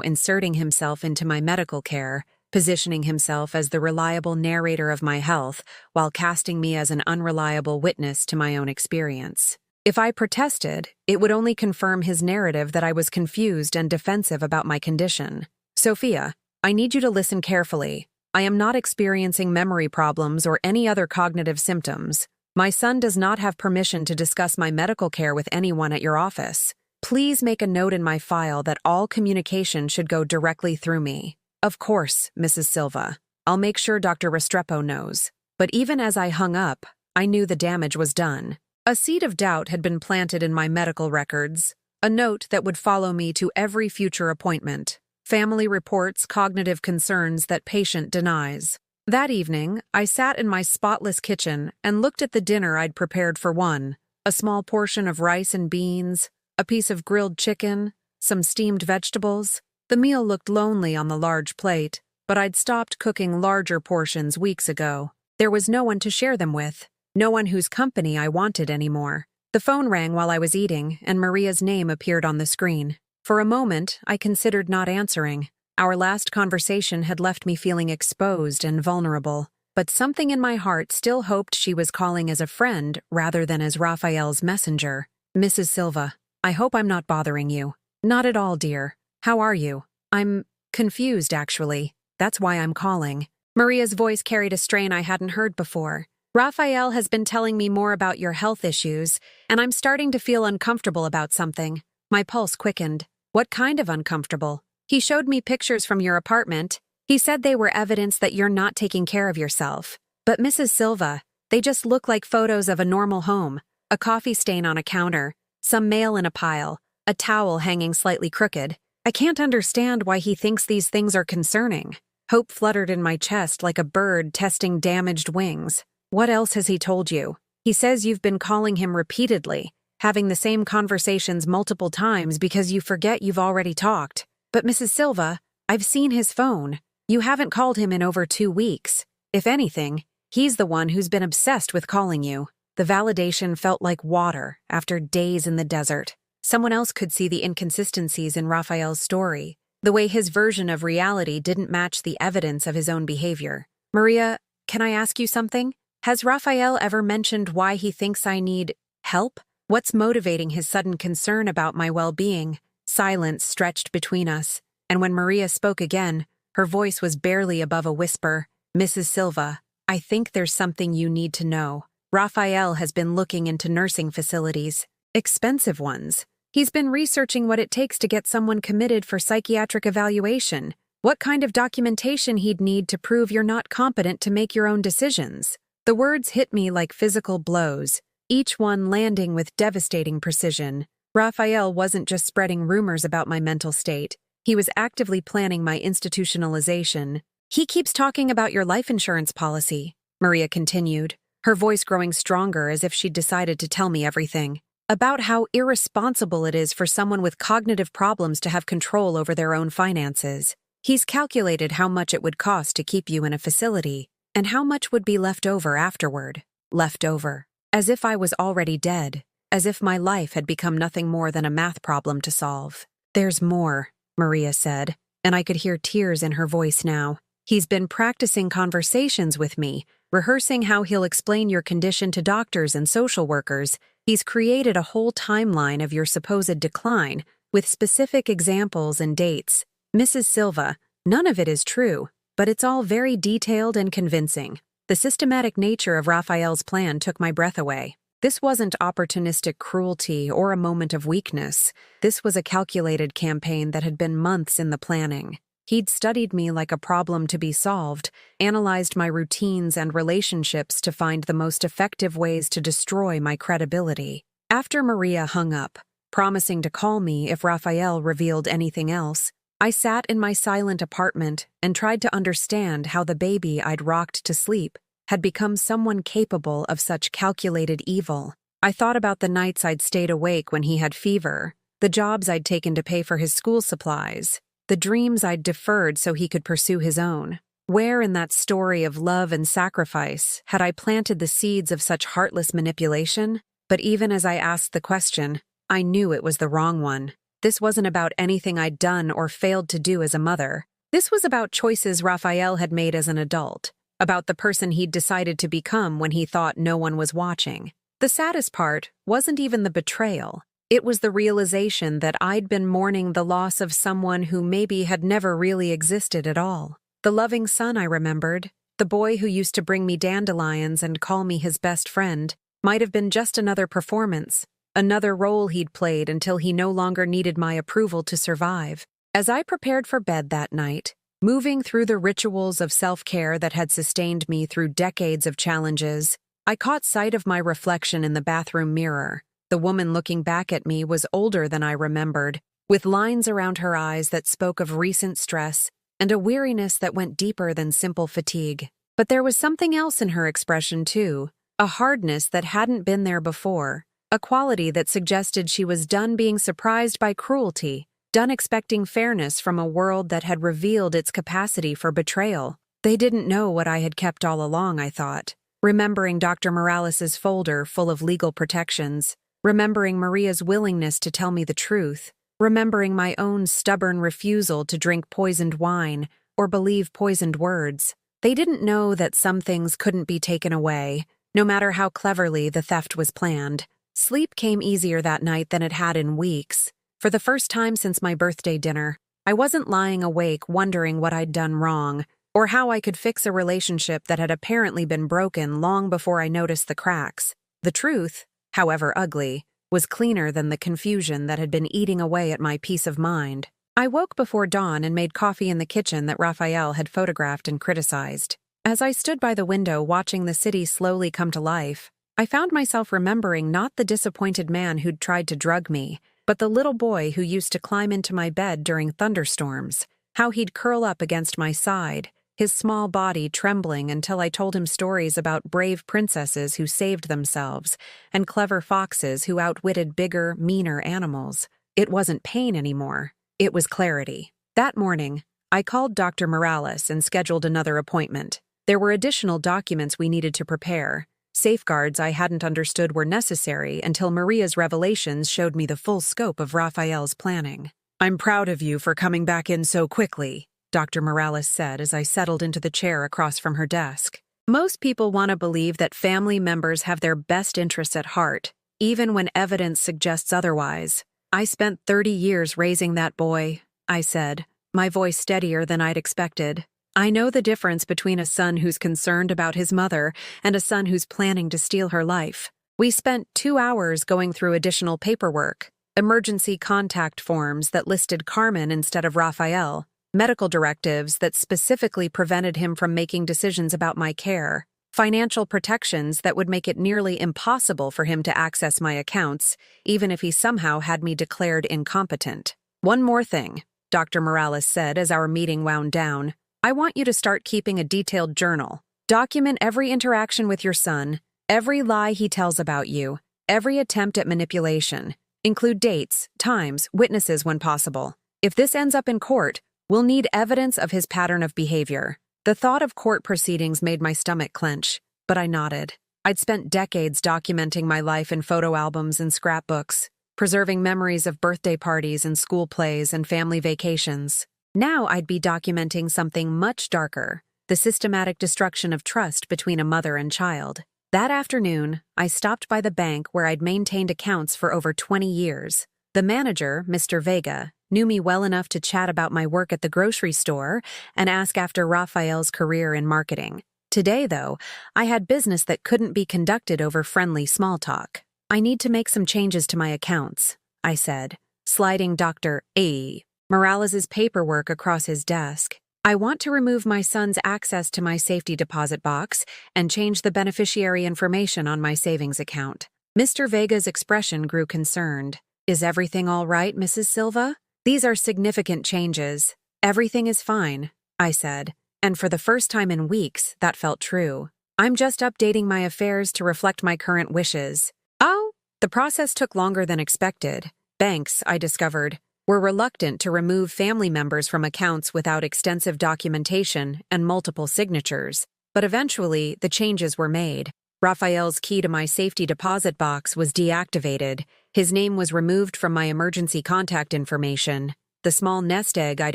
inserting himself into my medical care, positioning himself as the reliable narrator of my health while casting me as an unreliable witness to my own experience. If I protested, it would only confirm his narrative that I was confused and defensive about my condition. Sophia, I need you to listen carefully. I am not experiencing memory problems or any other cognitive symptoms. My son does not have permission to discuss my medical care with anyone at your office. Please make a note in my file that all communication should go directly through me. Of course, Mrs. Silva. I'll make sure Dr. Restrepo knows. But even as I hung up, I knew the damage was done. A seed of doubt had been planted in my medical records, a note that would follow me to every future appointment. Family reports cognitive concerns that patient denies. That evening, I sat in my spotless kitchen and looked at the dinner I'd prepared for one: a small portion of rice and beans, a piece of grilled chicken, some steamed vegetables. The meal looked lonely on the large plate, but I'd stopped cooking larger portions weeks ago. There was no one to share them with, no one whose company I wanted anymore. The phone rang while I was eating, and Maria's name appeared on the screen. For a moment, I considered not answering. Our last conversation had left me feeling exposed and vulnerable, but something in my heart still hoped she was calling as a friend rather than as Raphael's messenger. Mrs. Silva, I hope I'm not bothering you. Not at all, dear. How are you? I'm confused, actually. That's why I'm calling. Maria's voice carried a strain I hadn't heard before. Raphael has been telling me more about your health issues, and I'm starting to feel uncomfortable about something. My pulse quickened. What kind of uncomfortable? He showed me pictures from your apartment. He said they were evidence that you're not taking care of yourself. But Mrs. Silva, they just look like photos of a normal home. A coffee stain on a counter, some mail in a pile, a towel hanging slightly crooked. I can't understand why he thinks these things are concerning. Hope fluttered in my chest like a bird testing damaged wings. What else has he told you? He says you've been calling him repeatedly, having the same conversations multiple times because you forget you've already talked. But Mrs. Silva, I've seen his phone. You haven't called him in over 2 weeks. If anything, he's the one who's been obsessed with calling you. The validation felt like water after days in the desert. Someone else could see the inconsistencies in Raphael's story, the way his version of reality didn't match the evidence of his own behavior. Maria, can I ask you something? Has Raphael ever mentioned why he thinks I need help? What's motivating his sudden concern about my well-being? Silence stretched between us, and when Maria spoke again, her voice was barely above a whisper. Mrs. Silva, I think there's something you need to know. Raphael has been looking into nursing facilities, expensive ones. He's been researching what it takes to get someone committed for psychiatric evaluation, what kind of documentation he'd need to prove you're not competent to make your own decisions. The words hit me like physical blows, each one landing with devastating precision. Raphael wasn't just spreading rumors about my mental state. He was actively planning my institutionalization. He keeps talking about your life insurance policy, Maria continued, her voice growing stronger as if she'd decided to tell me everything. About how irresponsible it is for someone with cognitive problems to have control over their own finances. He's calculated how much it would cost to keep you in a facility, and how much would be left over afterward. Left over. As if I was already dead. As if my life had become nothing more than a math problem to solve. There's more, Maria said, and I could hear tears in her voice now. He's been practicing conversations with me, rehearsing how he'll explain your condition to doctors and social workers. He's created a whole timeline of your supposed decline, with specific examples and dates. Mrs. Silva, none of it is true, but it's all very detailed and convincing. The systematic nature of Raphael's plan took my breath away. This wasn't opportunistic cruelty or a moment of weakness. This was a calculated campaign that had been months in the planning. He'd studied me like a problem to be solved, analyzed my routines and relationships to find the most effective ways to destroy my credibility. After Maria hung up, promising to call me if Raphael revealed anything else, I sat in my silent apartment and tried to understand how the baby I'd rocked to sleep had become someone capable of such calculated evil. I thought about the nights I'd stayed awake when he had fever, the jobs I'd taken to pay for his school supplies, the dreams I'd deferred so he could pursue his own. Where in that story of love and sacrifice had I planted the seeds of such heartless manipulation? But even as I asked the question, I knew it was the wrong one. This wasn't about anything I'd done or failed to do as a mother. This was about choices Raphael had made as an adult, about the person he'd decided to become when he thought no one was watching. The saddest part wasn't even the betrayal. It was the realization that I'd been mourning the loss of someone who maybe had never really existed at all. The loving son I remembered, the boy who used to bring me dandelions and call me his best friend, might have been just another performance, another role he'd played until he no longer needed my approval to survive. As I prepared for bed that night, moving through the rituals of self-care that had sustained me through decades of challenges, I caught sight of my reflection in the bathroom mirror. The woman looking back at me was older than I remembered, with lines around her eyes that spoke of recent stress and a weariness that went deeper than simple fatigue. But there was something else in her expression too, a hardness that hadn't been there before, a quality that suggested she was done being surprised by cruelty, done expecting fairness from a world that had revealed its capacity for betrayal. They didn't know what I had kept all along, I thought. Remembering Dr. Morales's folder full of legal protections, remembering Maria's willingness to tell me the truth, remembering my own stubborn refusal to drink poisoned wine or believe poisoned words. They didn't know that some things couldn't be taken away, no matter how cleverly the theft was planned. Sleep came easier that night than it had in weeks. For the first time since my birthday dinner, I wasn't lying awake wondering what I'd done wrong, or how I could fix a relationship that had apparently been broken long before I noticed the cracks. The truth, however ugly, was cleaner than the confusion that had been eating away at my peace of mind. I woke before dawn and made coffee in the kitchen that Raphael had photographed and criticized. As I stood by the window watching the city slowly come to life, I found myself remembering not the disappointed man who'd tried to drug me, but the little boy who used to climb into my bed during thunderstorms, how he'd curl up against my side, his small body trembling until I told him stories about brave princesses who saved themselves and clever foxes who outwitted bigger, meaner animals. It wasn't pain anymore. It was clarity. That morning, I called Dr. Morales and scheduled another appointment. There were additional documents we needed to prepare, safeguards I hadn't understood were necessary until Maria's revelations showed me the full scope of Raphael's planning. "I'm proud of you for coming back in so quickly," Dr. Morales said as I settled into the chair across from her desk. Most people want to believe that family members have their best interests at heart, even when evidence suggests otherwise. "I spent 30 years raising that boy," I said, my voice steadier than I'd expected. "I know the difference between a son who's concerned about his mother and a son who's planning to steal her life." We spent 2 hours going through additional paperwork, emergency contact forms that listed Carmen instead of Raphael, medical directives that specifically prevented him from making decisions about my care, financial protections that would make it nearly impossible for him to access my accounts, even if he somehow had me declared incompetent. "One more thing," Dr. Morales said as our meeting wound down. "I want you to start keeping a detailed journal. Document every interaction with your son, every lie he tells about you, every attempt at manipulation. Include dates, times, witnesses when possible. If this ends up in court, we'll need evidence of his pattern of behavior." The thought of court proceedings made my stomach clench, but I nodded. I'd spent decades documenting my life in photo albums and scrapbooks, preserving memories of birthday parties and school plays and family vacations. Now I'd be documenting something much darker, the systematic destruction of trust between a mother and child. That afternoon, I stopped by the bank where I'd maintained accounts for over 20 years. The manager, Mr. Vega, knew me well enough to chat about my work at the grocery store and ask after Raphael's career in marketing. Today, though, I had business that couldn't be conducted over friendly small talk. "I need to make some changes to my accounts," I said, sliding Dr. A. Morales's paperwork across his desk. "I want to remove my son's access to my safety deposit box and change the beneficiary information on my savings account." Mr. Vega's expression grew concerned. "Is everything all right, Mrs. Silva?" "These are significant changes. Everything is fine," I said, and for the first time in weeks, that felt true. "I'm just updating my affairs to reflect my current wishes." Oh, the process took longer than expected. Banks, I discovered, were reluctant to remove family members from accounts without extensive documentation and multiple signatures. But eventually, the changes were made. Raphael's key to my safety deposit box was deactivated. His name was removed from my emergency contact information. The small nest egg I'd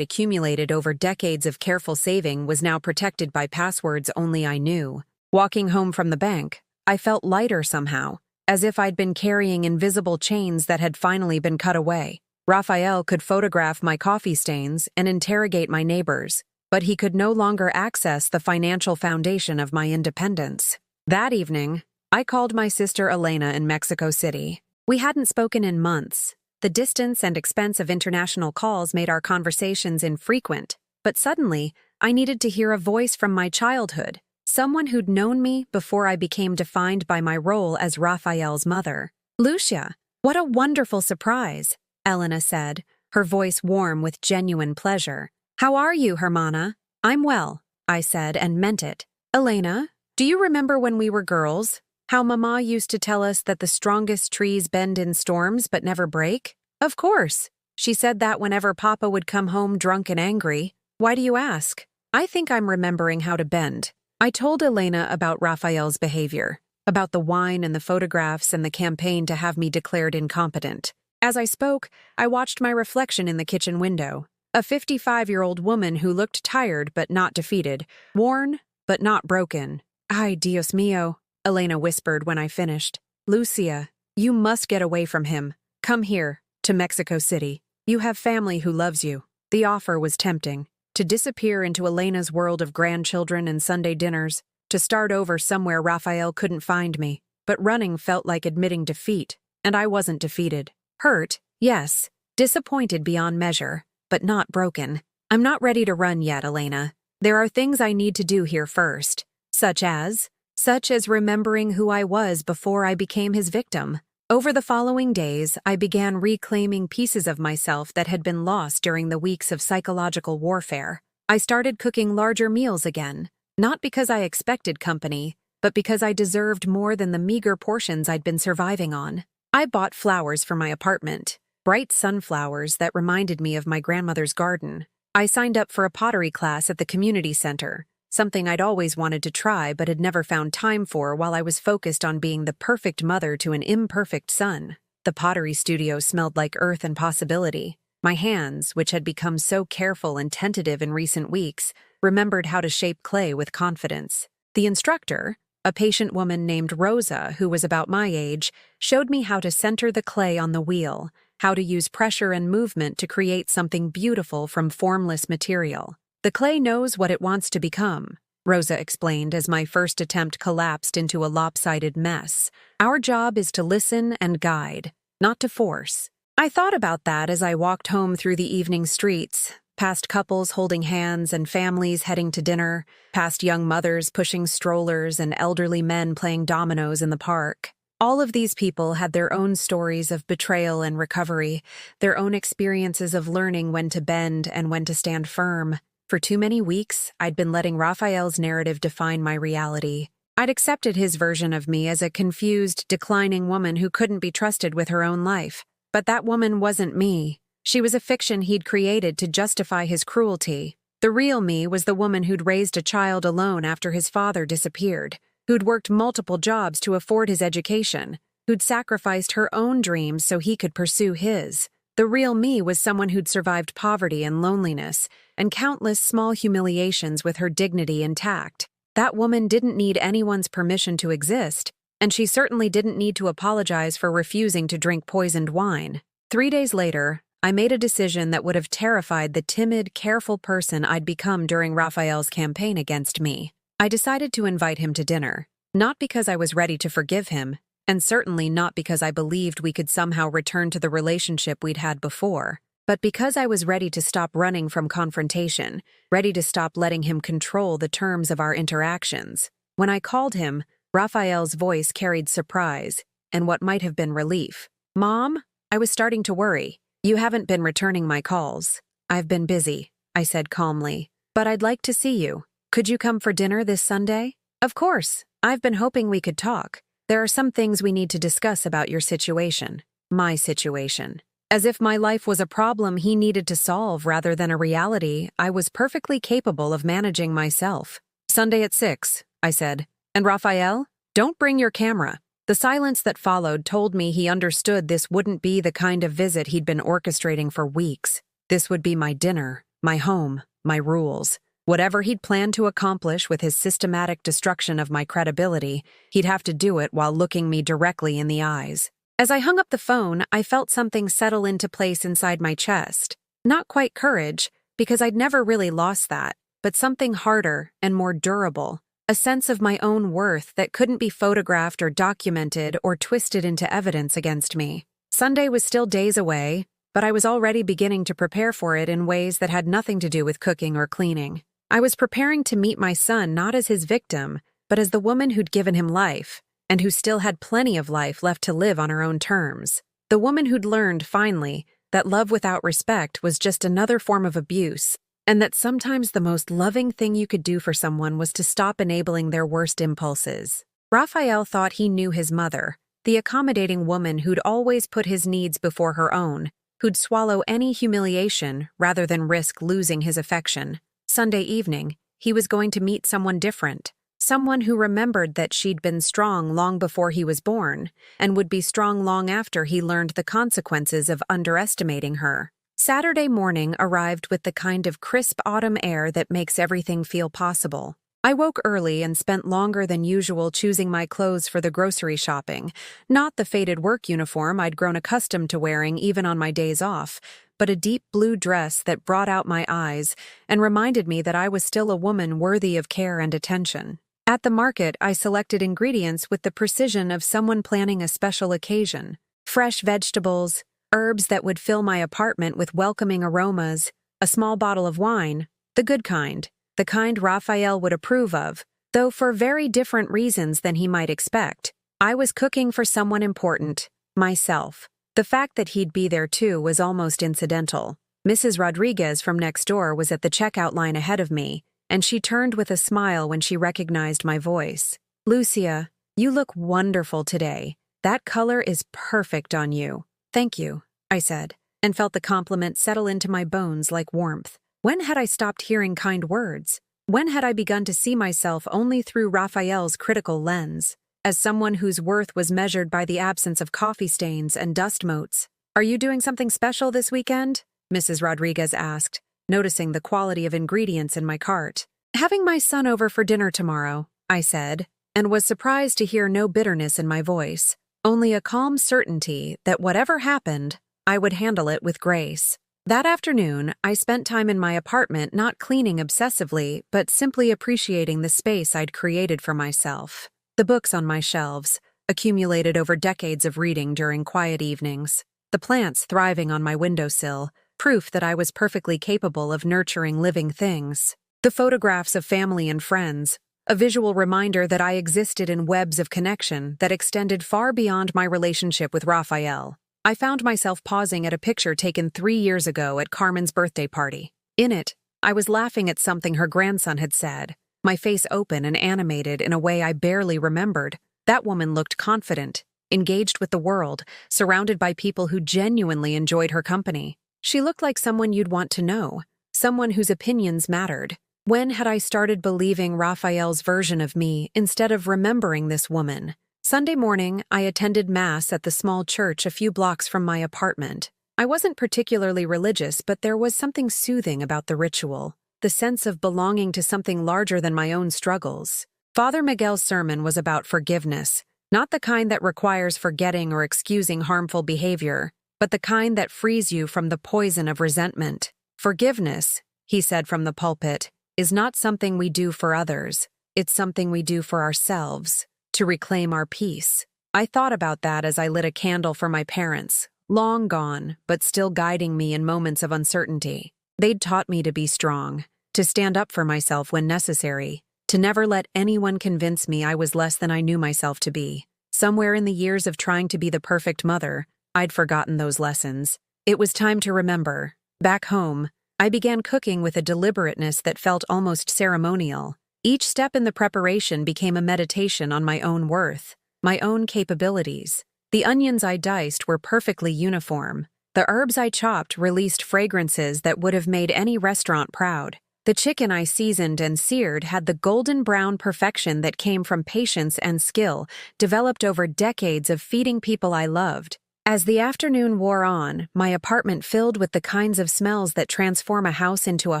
accumulated over decades of careful saving was now protected by passwords only I knew. Walking home from the bank, I felt lighter somehow, as if I'd been carrying invisible chains that had finally been cut away. Raphael could photograph my coffee stains and interrogate my neighbors, but he could no longer access the financial foundation of my independence. That evening, I called my sister Elena in Mexico City. We hadn't spoken in months. The distance and expense of international calls made our conversations infrequent, but suddenly, I needed to hear a voice from my childhood, someone who'd known me before I became defined by my role as Raphael's mother. "Lucia, what a wonderful surprise," Elena said, her voice warm with genuine pleasure. "How are you, Hermana?" "I'm well," I said, and meant it. "Elena, do you remember when we were girls? How Mama used to tell us that the strongest trees bend in storms but never break?" "Of course. She said that whenever Papa would come home drunk and angry. Why do you ask?" "I think I'm remembering how to bend." I told Elena about Raphael's behavior, about the wine and the photographs and the campaign to have me declared incompetent. As I spoke, I watched my reflection in the kitchen window. A 55-year-old woman who looked tired but not defeated, worn but not broken. "Ay, Dios mío," Elena whispered when I finished. "Lucia, you must get away from him. Come here, to Mexico City. You have family who loves you." The offer was tempting. To disappear into Elena's world of grandchildren and Sunday dinners, to start over somewhere Raphael couldn't find me. But running felt like admitting defeat, and I wasn't defeated. Hurt, yes. Disappointed beyond measure, but not broken. "I'm not ready to run yet, Elena. There are things I need to do here first. Such as remembering who I was before I became his victim." Over the following days, I began reclaiming pieces of myself that had been lost during the weeks of psychological warfare. I started cooking larger meals again, not because I expected company, but because I deserved more than the meager portions I'd been surviving on. I bought flowers for my apartment, bright sunflowers that reminded me of my grandmother's garden. I signed up for a pottery class at the community center, something I'd always wanted to try but had never found time for while I was focused on being the perfect mother to an imperfect son. The pottery studio smelled like earth and possibility. My hands, which had become so careful and tentative in recent weeks, remembered how to shape clay with confidence. The instructor, a patient woman named Rosa, who was about my age, showed me how to center the clay on the wheel, how to use pressure and movement to create something beautiful from formless material. "The clay knows what it wants to become," Rosa explained as my first attempt collapsed into a lopsided mess. "Our job is to listen and guide, not to force." I thought about that as I walked home through the evening streets, past couples holding hands and families heading to dinner, past young mothers pushing strollers and elderly men playing dominoes in the park. All of these people had their own stories of betrayal and recovery, their own experiences of learning when to bend and when to stand firm. For too many weeks, I'd been letting Raphael's narrative define my reality. I'd accepted his version of me as a confused, declining woman who couldn't be trusted with her own life. But that woman wasn't me. She was a fiction he'd created to justify his cruelty. The real me was the woman who'd raised a child alone after his father disappeared, who'd worked multiple jobs to afford his education, who'd sacrificed her own dreams so he could pursue his. The real me was someone who'd survived poverty and loneliness, and countless small humiliations with her dignity intact. That woman didn't need anyone's permission to exist, and she certainly didn't need to apologize for refusing to drink poisoned wine. 3 days later, I made a decision that would have terrified the timid, careful person I'd become during Raphael's campaign against me. I decided to invite him to dinner, not because I was ready to forgive him, and certainly not because I believed we could somehow return to the relationship we'd had before, but because I was ready to stop running from confrontation, ready to stop letting him control the terms of our interactions. When I called him, Raphael's voice carried surprise and what might have been relief. "Mom?" I was starting to worry. "You haven't been returning my calls." "I've been busy," I said calmly. "But I'd like to see you. Could you come for dinner this Sunday?" "Of course. I've been hoping we could talk. There are some things we need to discuss about your situation." "My situation." As if my life was a problem he needed to solve rather than a reality I was perfectly capable of managing myself. "Sunday at 6, I said. "And Raphael? Don't bring your camera." The silence that followed told me he understood this wouldn't be the kind of visit he'd been orchestrating for weeks. This would be my dinner, my home, my rules. Whatever he'd planned to accomplish with his systematic destruction of my credibility, he'd have to do it while looking me directly in the eyes. As I hung up the phone, I felt something settle into place inside my chest. Not quite courage, because I'd never really lost that, but something harder and more durable. A sense of my own worth that couldn't be photographed or documented or twisted into evidence against me. Sunday was still days away, but I was already beginning to prepare for it in ways that had nothing to do with cooking or cleaning. I was preparing to meet my son not as his victim, but as the woman who'd given him life, and who still had plenty of life left to live on her own terms. The woman who'd learned, finally, that love without respect was just another form of abuse, and that sometimes the most loving thing you could do for someone was to stop enabling their worst impulses. Raphael thought he knew his mother, the accommodating woman who'd always put his needs before her own, who'd swallow any humiliation rather than risk losing his affection. Sunday evening, he was going to meet someone different, someone who remembered that she'd been strong long before he was born, and would be strong long after he learned the consequences of underestimating her. Saturday morning arrived with the kind of crisp autumn air that makes everything feel possible. I woke early and spent longer than usual choosing my clothes for the grocery shopping, not the faded work uniform I'd grown accustomed to wearing even on my days off, but a deep blue dress that brought out my eyes and reminded me that I was still a woman worthy of care and attention. At the market, I selected ingredients with the precision of someone planning a special occasion. Fresh vegetables, herbs that would fill my apartment with welcoming aromas, a small bottle of wine, the good kind, the kind Raphael would approve of, though for very different reasons than he might expect. I was cooking for someone important, myself. The fact that he'd be there too was almost incidental. Mrs. Rodriguez from next door was at the checkout line ahead of me, and she turned with a smile when she recognized my voice. "Lucia, you look wonderful today. That color is perfect on you." "Thank you," I said, and felt the compliment settle into my bones like warmth. When had I stopped hearing kind words? When had I begun to see myself only through Raphael's critical lens, as someone whose worth was measured by the absence of coffee stains and dust motes? "Are you doing something special this weekend?" Mrs. Rodriguez asked, noticing the quality of ingredients in my cart. "Having my son over for dinner tomorrow," I said, and was surprised to hear no bitterness in my voice, only a calm certainty that whatever happened, I would handle it with grace. That afternoon, I spent time in my apartment not cleaning obsessively, but simply appreciating the space I'd created for myself. The books on my shelves, accumulated over decades of reading during quiet evenings. The plants thriving on my windowsill, proof that I was perfectly capable of nurturing living things. The photographs of family and friends, a visual reminder that I existed in webs of connection that extended far beyond my relationship with Raphael. I found myself pausing at a picture taken 3 years ago at Carmen's birthday party. In it, I was laughing at something her grandson had said, my face open and animated in a way I barely remembered. That woman looked confident, engaged with the world, surrounded by people who genuinely enjoyed her company. She looked like someone you'd want to know, someone whose opinions mattered. When had I started believing Raphael's version of me instead of remembering this woman? Sunday morning, I attended Mass at the small church a few blocks from my apartment. I wasn't particularly religious, but there was something soothing about the ritual, the sense of belonging to something larger than my own struggles. Father Miguel's sermon was about forgiveness, not the kind that requires forgetting or excusing harmful behavior, but the kind that frees you from the poison of resentment. "Forgiveness," he said from the pulpit, "is not something we do for others. It's something we do for ourselves, to reclaim our peace." I thought about that as I lit a candle for my parents, long gone, but still guiding me in moments of uncertainty. They'd taught me to be strong, to stand up for myself when necessary, to never let anyone convince me I was less than I knew myself to be. Somewhere in the years of trying to be the perfect mother, I'd forgotten those lessons. It was time to remember. Back home, I began cooking with a deliberateness that felt almost ceremonial. Each step in the preparation became a meditation on my own worth, my own capabilities. The onions I diced were perfectly uniform, The herbs I chopped released fragrances that would have made any restaurant proud. The chicken I seasoned and seared had the golden brown perfection that came from patience and skill, developed over decades of feeding people I loved. As the afternoon wore on, my apartment filled with the kinds of smells that transform a house into a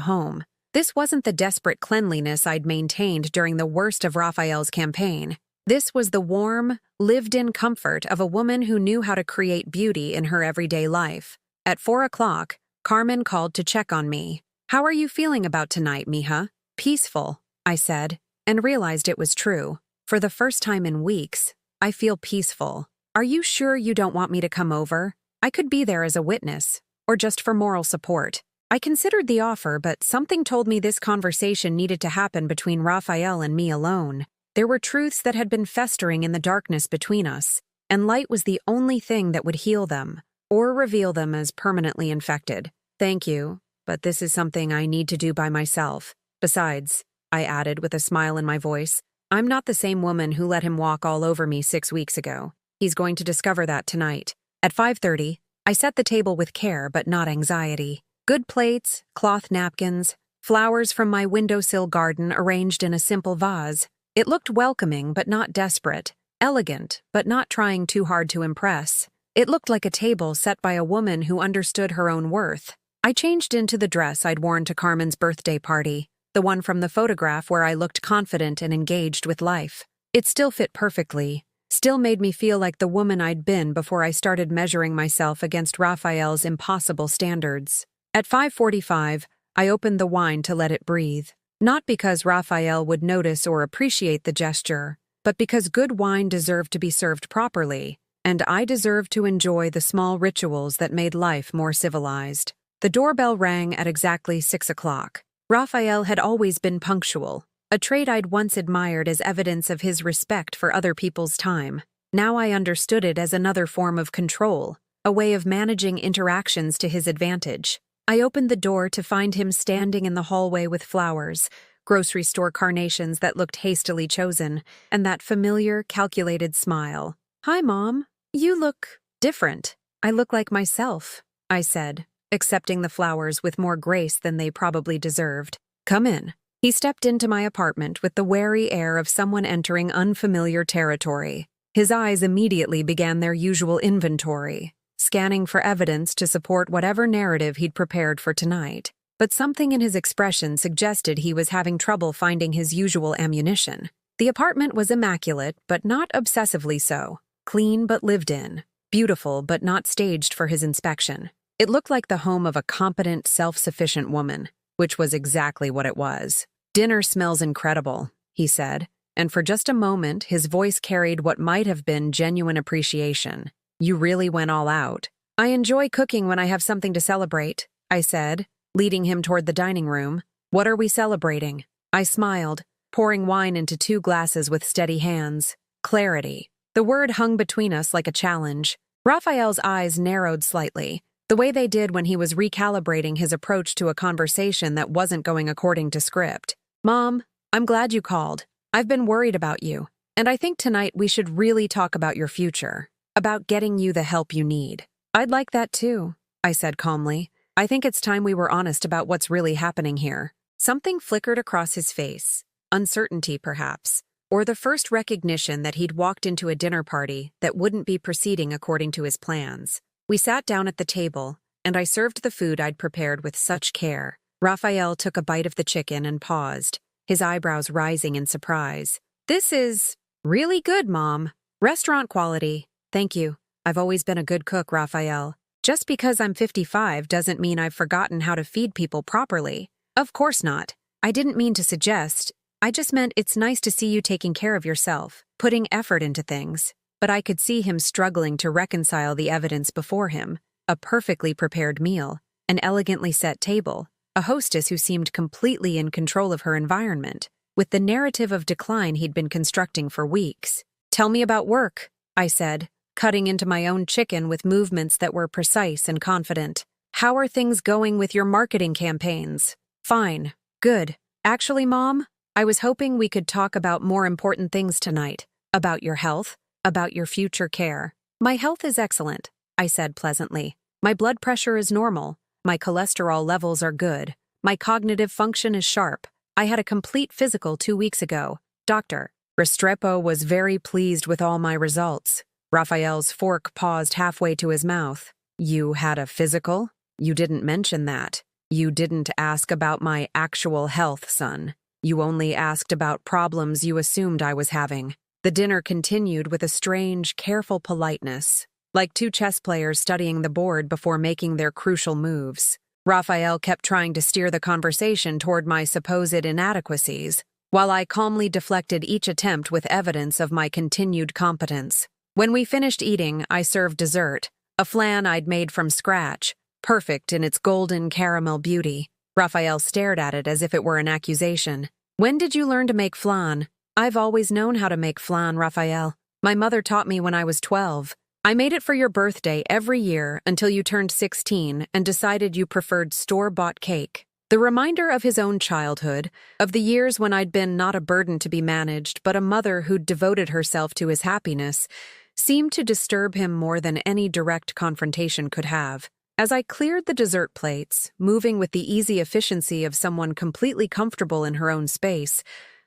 home. This wasn't the desperate cleanliness I'd maintained during the worst of Raphael's campaign. This was the warm, lived-in comfort of a woman who knew how to create beauty in her everyday life. At 4 o'clock, Carmen called to check on me. "How are you feeling about tonight, mija?" "Peaceful," I said, and realized it was true. For the first time in weeks, I feel peaceful. "Are you sure you don't want me to come over? I could be there as a witness, or just for moral support." I considered the offer, but something told me this conversation needed to happen between Raphael and me alone. There were truths that had been festering in the darkness between us, and light was the only thing that would heal them, or reveal them as permanently infected. "Thank you, but this is something I need to do by myself. Besides," I added with a smile in my voice, "I'm not the same woman who let him walk all over me 6 weeks ago. He's going to discover that tonight." At 5:30, I set the table with care but not anxiety. Good plates, cloth napkins, flowers from my windowsill garden arranged in a simple vase. It looked welcoming but not desperate, elegant but not trying too hard to impress. It looked like a table set by a woman who understood her own worth. I changed into the dress I'd worn to Carmen's birthday party, the one from the photograph where I looked confident and engaged with life. It still fit perfectly, still made me feel like the woman I'd been before I started measuring myself against Raphael's impossible standards. At 5:45, I opened the wine to let it breathe. Not because Raphael would notice or appreciate the gesture, but because good wine deserved to be served properly, and I deserved to enjoy the small rituals that made life more civilized. The doorbell rang at exactly 6 o'clock. Raphael had always been punctual, a trait I'd once admired as evidence of his respect for other people's time. Now I understood it as another form of control, a way of managing interactions to his advantage. I opened the door to find him standing in the hallway with flowers, grocery store carnations that looked hastily chosen, and that familiar, calculated smile. "Hi, Mom. You look different." "I look like myself," I said, accepting the flowers with more grace than they probably deserved. "Come in." He stepped into my apartment with the wary air of someone entering unfamiliar territory. His eyes immediately began their usual inventory, scanning for evidence to support whatever narrative he'd prepared for tonight. But something in his expression suggested he was having trouble finding his usual ammunition. The apartment was immaculate, but not obsessively so. Clean but lived in. Beautiful but not staged for his inspection. It looked like the home of a competent, self-sufficient woman, which was exactly what it was. "Dinner smells incredible," he said, and for just a moment his voice carried what might have been genuine appreciation. "You really went all out." "I enjoy cooking when I have something to celebrate," I said, leading him toward the dining room. "What are we celebrating?" I smiled, pouring wine into 2 glasses with steady hands. "Clarity." The word hung between us like a challenge. Raphael's eyes narrowed slightly, the way they did when he was recalibrating his approach to a conversation that wasn't going according to script. "Mom, I'm glad you called. I've been worried about you, and I think tonight we should really talk about your future. About getting you the help you need." "I'd like that too," I said calmly. "I think it's time we were honest about what's really happening here." Something flickered across his face, uncertainty perhaps, or the first recognition that he'd walked into a dinner party that wouldn't be proceeding according to his plans. We sat down at the table, and I served the food I'd prepared with such care. Raphael took a bite of the chicken and paused, his eyebrows rising in surprise. "This is really good, Mom. Restaurant quality." "Thank you. I've always been a good cook, Raphael. Just because I'm 55 doesn't mean I've forgotten how to feed people properly." "Of course not. I didn't mean to suggest. I just meant it's nice to see you taking care of yourself, putting effort into things." But I could see him struggling to reconcile the evidence before him: a perfectly prepared meal, an elegantly set table, a hostess who seemed completely in control of her environment, with the narrative of decline he'd been constructing for weeks. "Tell me about work," I said, cutting into my own chicken with movements that were precise and confident. "How are things going with your marketing campaigns?" "Fine. Good. Actually, Mom, I was hoping we could talk about more important things tonight. About your health, about your future care." "My health is excellent," I said pleasantly. My blood pressure is normal. My cholesterol levels are good. My cognitive function is sharp. I had a complete physical 2 weeks ago. Doctor. Restrepo was very pleased with all my results. Raphael's fork paused halfway to his mouth. You had a physical? You didn't mention that. You didn't ask about my actual health, son. You only asked about problems you assumed I was having. The dinner continued with a strange, careful politeness, like two chess players studying the board before making their crucial moves. Raphael kept trying to steer the conversation toward my supposed inadequacies, while I calmly deflected each attempt with evidence of my continued competence. When we finished eating, I served dessert, a flan I'd made from scratch, perfect in its golden caramel beauty. Raphael stared at it as if it were an accusation. When did you learn to make flan? I've always known how to make flan, Raphael. My mother taught me when I was 12. I made it for your birthday every year until you turned 16 and decided you preferred store-bought cake. The reminder of his own childhood, of the years when I'd been not a burden to be managed, but a mother who'd devoted herself to his happiness, seemed to disturb him more than any direct confrontation could have. As I cleared the dessert plates, moving with the easy efficiency of someone completely comfortable in her own space,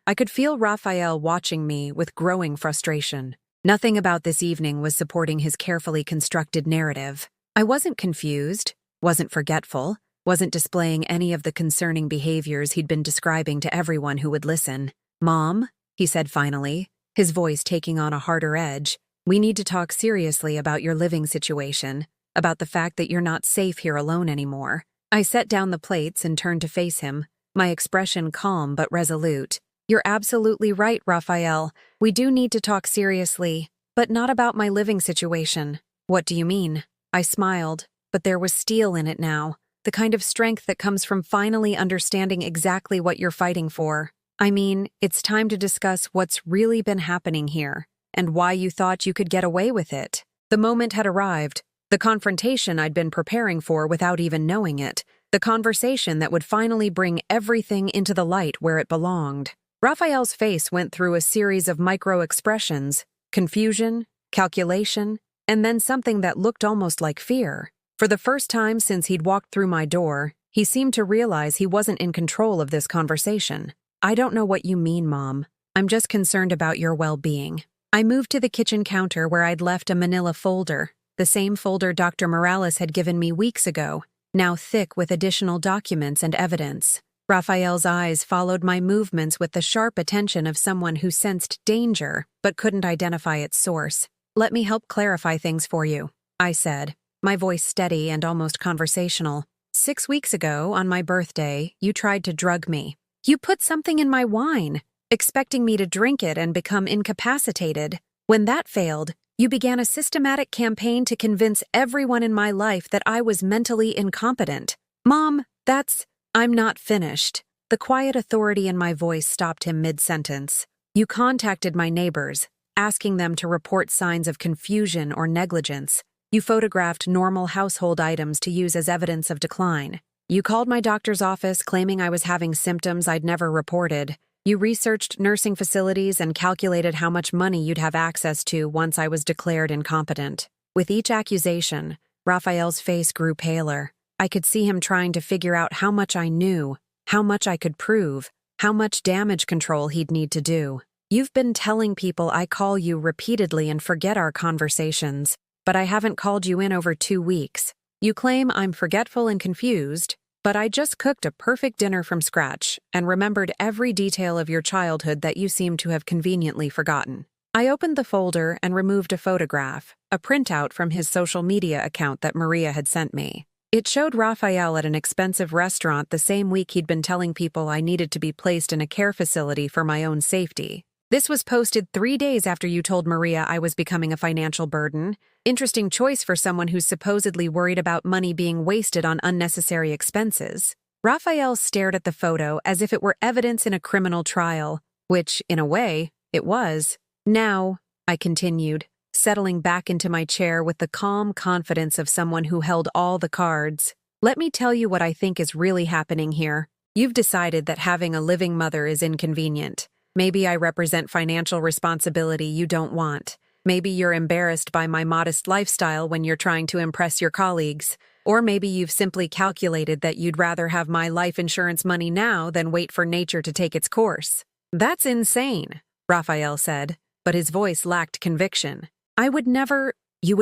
I could feel Raphael watching me with growing frustration. Nothing about this evening was supporting his carefully constructed narrative. I wasn't confused, wasn't forgetful, wasn't displaying any of the concerning behaviors he'd been describing to everyone who would listen. Mom, he said finally, his voice taking on a harder edge, we need to talk seriously about your living situation, about the fact that you're not safe here alone anymore. I set down the plates and turned to face him, my expression calm but resolute. You're absolutely right, Raphael. We do need to talk seriously, but not about my living situation. What do you mean? I smiled, but there was steel in it now, the kind of strength that comes from finally understanding exactly what you're fighting for. I mean, it's time to discuss what's really been happening here, and why you thought you could get away with it. The moment had arrived, the confrontation I'd been preparing for without even knowing it, the conversation that would finally bring everything into the light where it belonged. Raphael's face went through a series of micro-expressions, confusion, calculation, and then something that looked almost like fear. For the first time since he'd walked through my door, he seemed to realize he wasn't in control of this conversation. I don't know what you mean, Mom. I'm just concerned about your well-being. I moved to the kitchen counter where I'd left a manila folder, the same folder Dr. Morales had given me weeks ago, now thick with additional documents and evidence. Raphael's eyes followed my movements with the sharp attention of someone who sensed danger but couldn't identify its source. Let me help clarify things for you, I said, my voice steady and almost conversational. 6 weeks ago, on my birthday, you tried to drug me. You put something in my wine, expecting me to drink it and become incapacitated. When that failed, you began a systematic campaign to convince everyone in my life that I was mentally incompetent. Mom, I'm not finished. The quiet authority in my voice stopped him mid-sentence. You contacted my neighbors, asking them to report signs of confusion or negligence. You photographed normal household items to use as evidence of decline. You called my doctor's office claiming I was having symptoms I'd never reported. You researched nursing facilities and calculated how much money you'd have access to once I was declared incompetent. With each accusation, Raphael's face grew paler. I could see him trying to figure out how much I knew, how much I could prove, how much damage control he'd need to do. You've been telling people I call you repeatedly and forget our conversations, but I haven't called you in over 2 weeks. You claim I'm forgetful and confused, but I just cooked a perfect dinner from scratch and remembered every detail of your childhood that you seem to have conveniently forgotten. I opened the folder and removed a photograph, a printout from his social media account that Maria had sent me. It showed Raphael at an expensive restaurant the same week he'd been telling people I needed to be placed in a care facility for my own safety. This was posted 3 days after you told Maria I was becoming a financial burden. Interesting choice for someone who's supposedly worried about money being wasted on unnecessary expenses. Raphael stared at the photo as if it were evidence in a criminal trial, which, in a way, it was. Now, I continued, settling back into my chair with the calm confidence of someone who held all the cards. Let me tell you what I think is really happening here. You've decided that having a living mother is inconvenient. Maybe I represent financial responsibility you don't want. Maybe you're embarrassed by my modest lifestyle when you're trying to impress your colleagues. Or maybe you've simply calculated that you'd rather have my life insurance money now than wait for nature to take its course. That's insane, Raphael said, but his voice lacked conviction. You would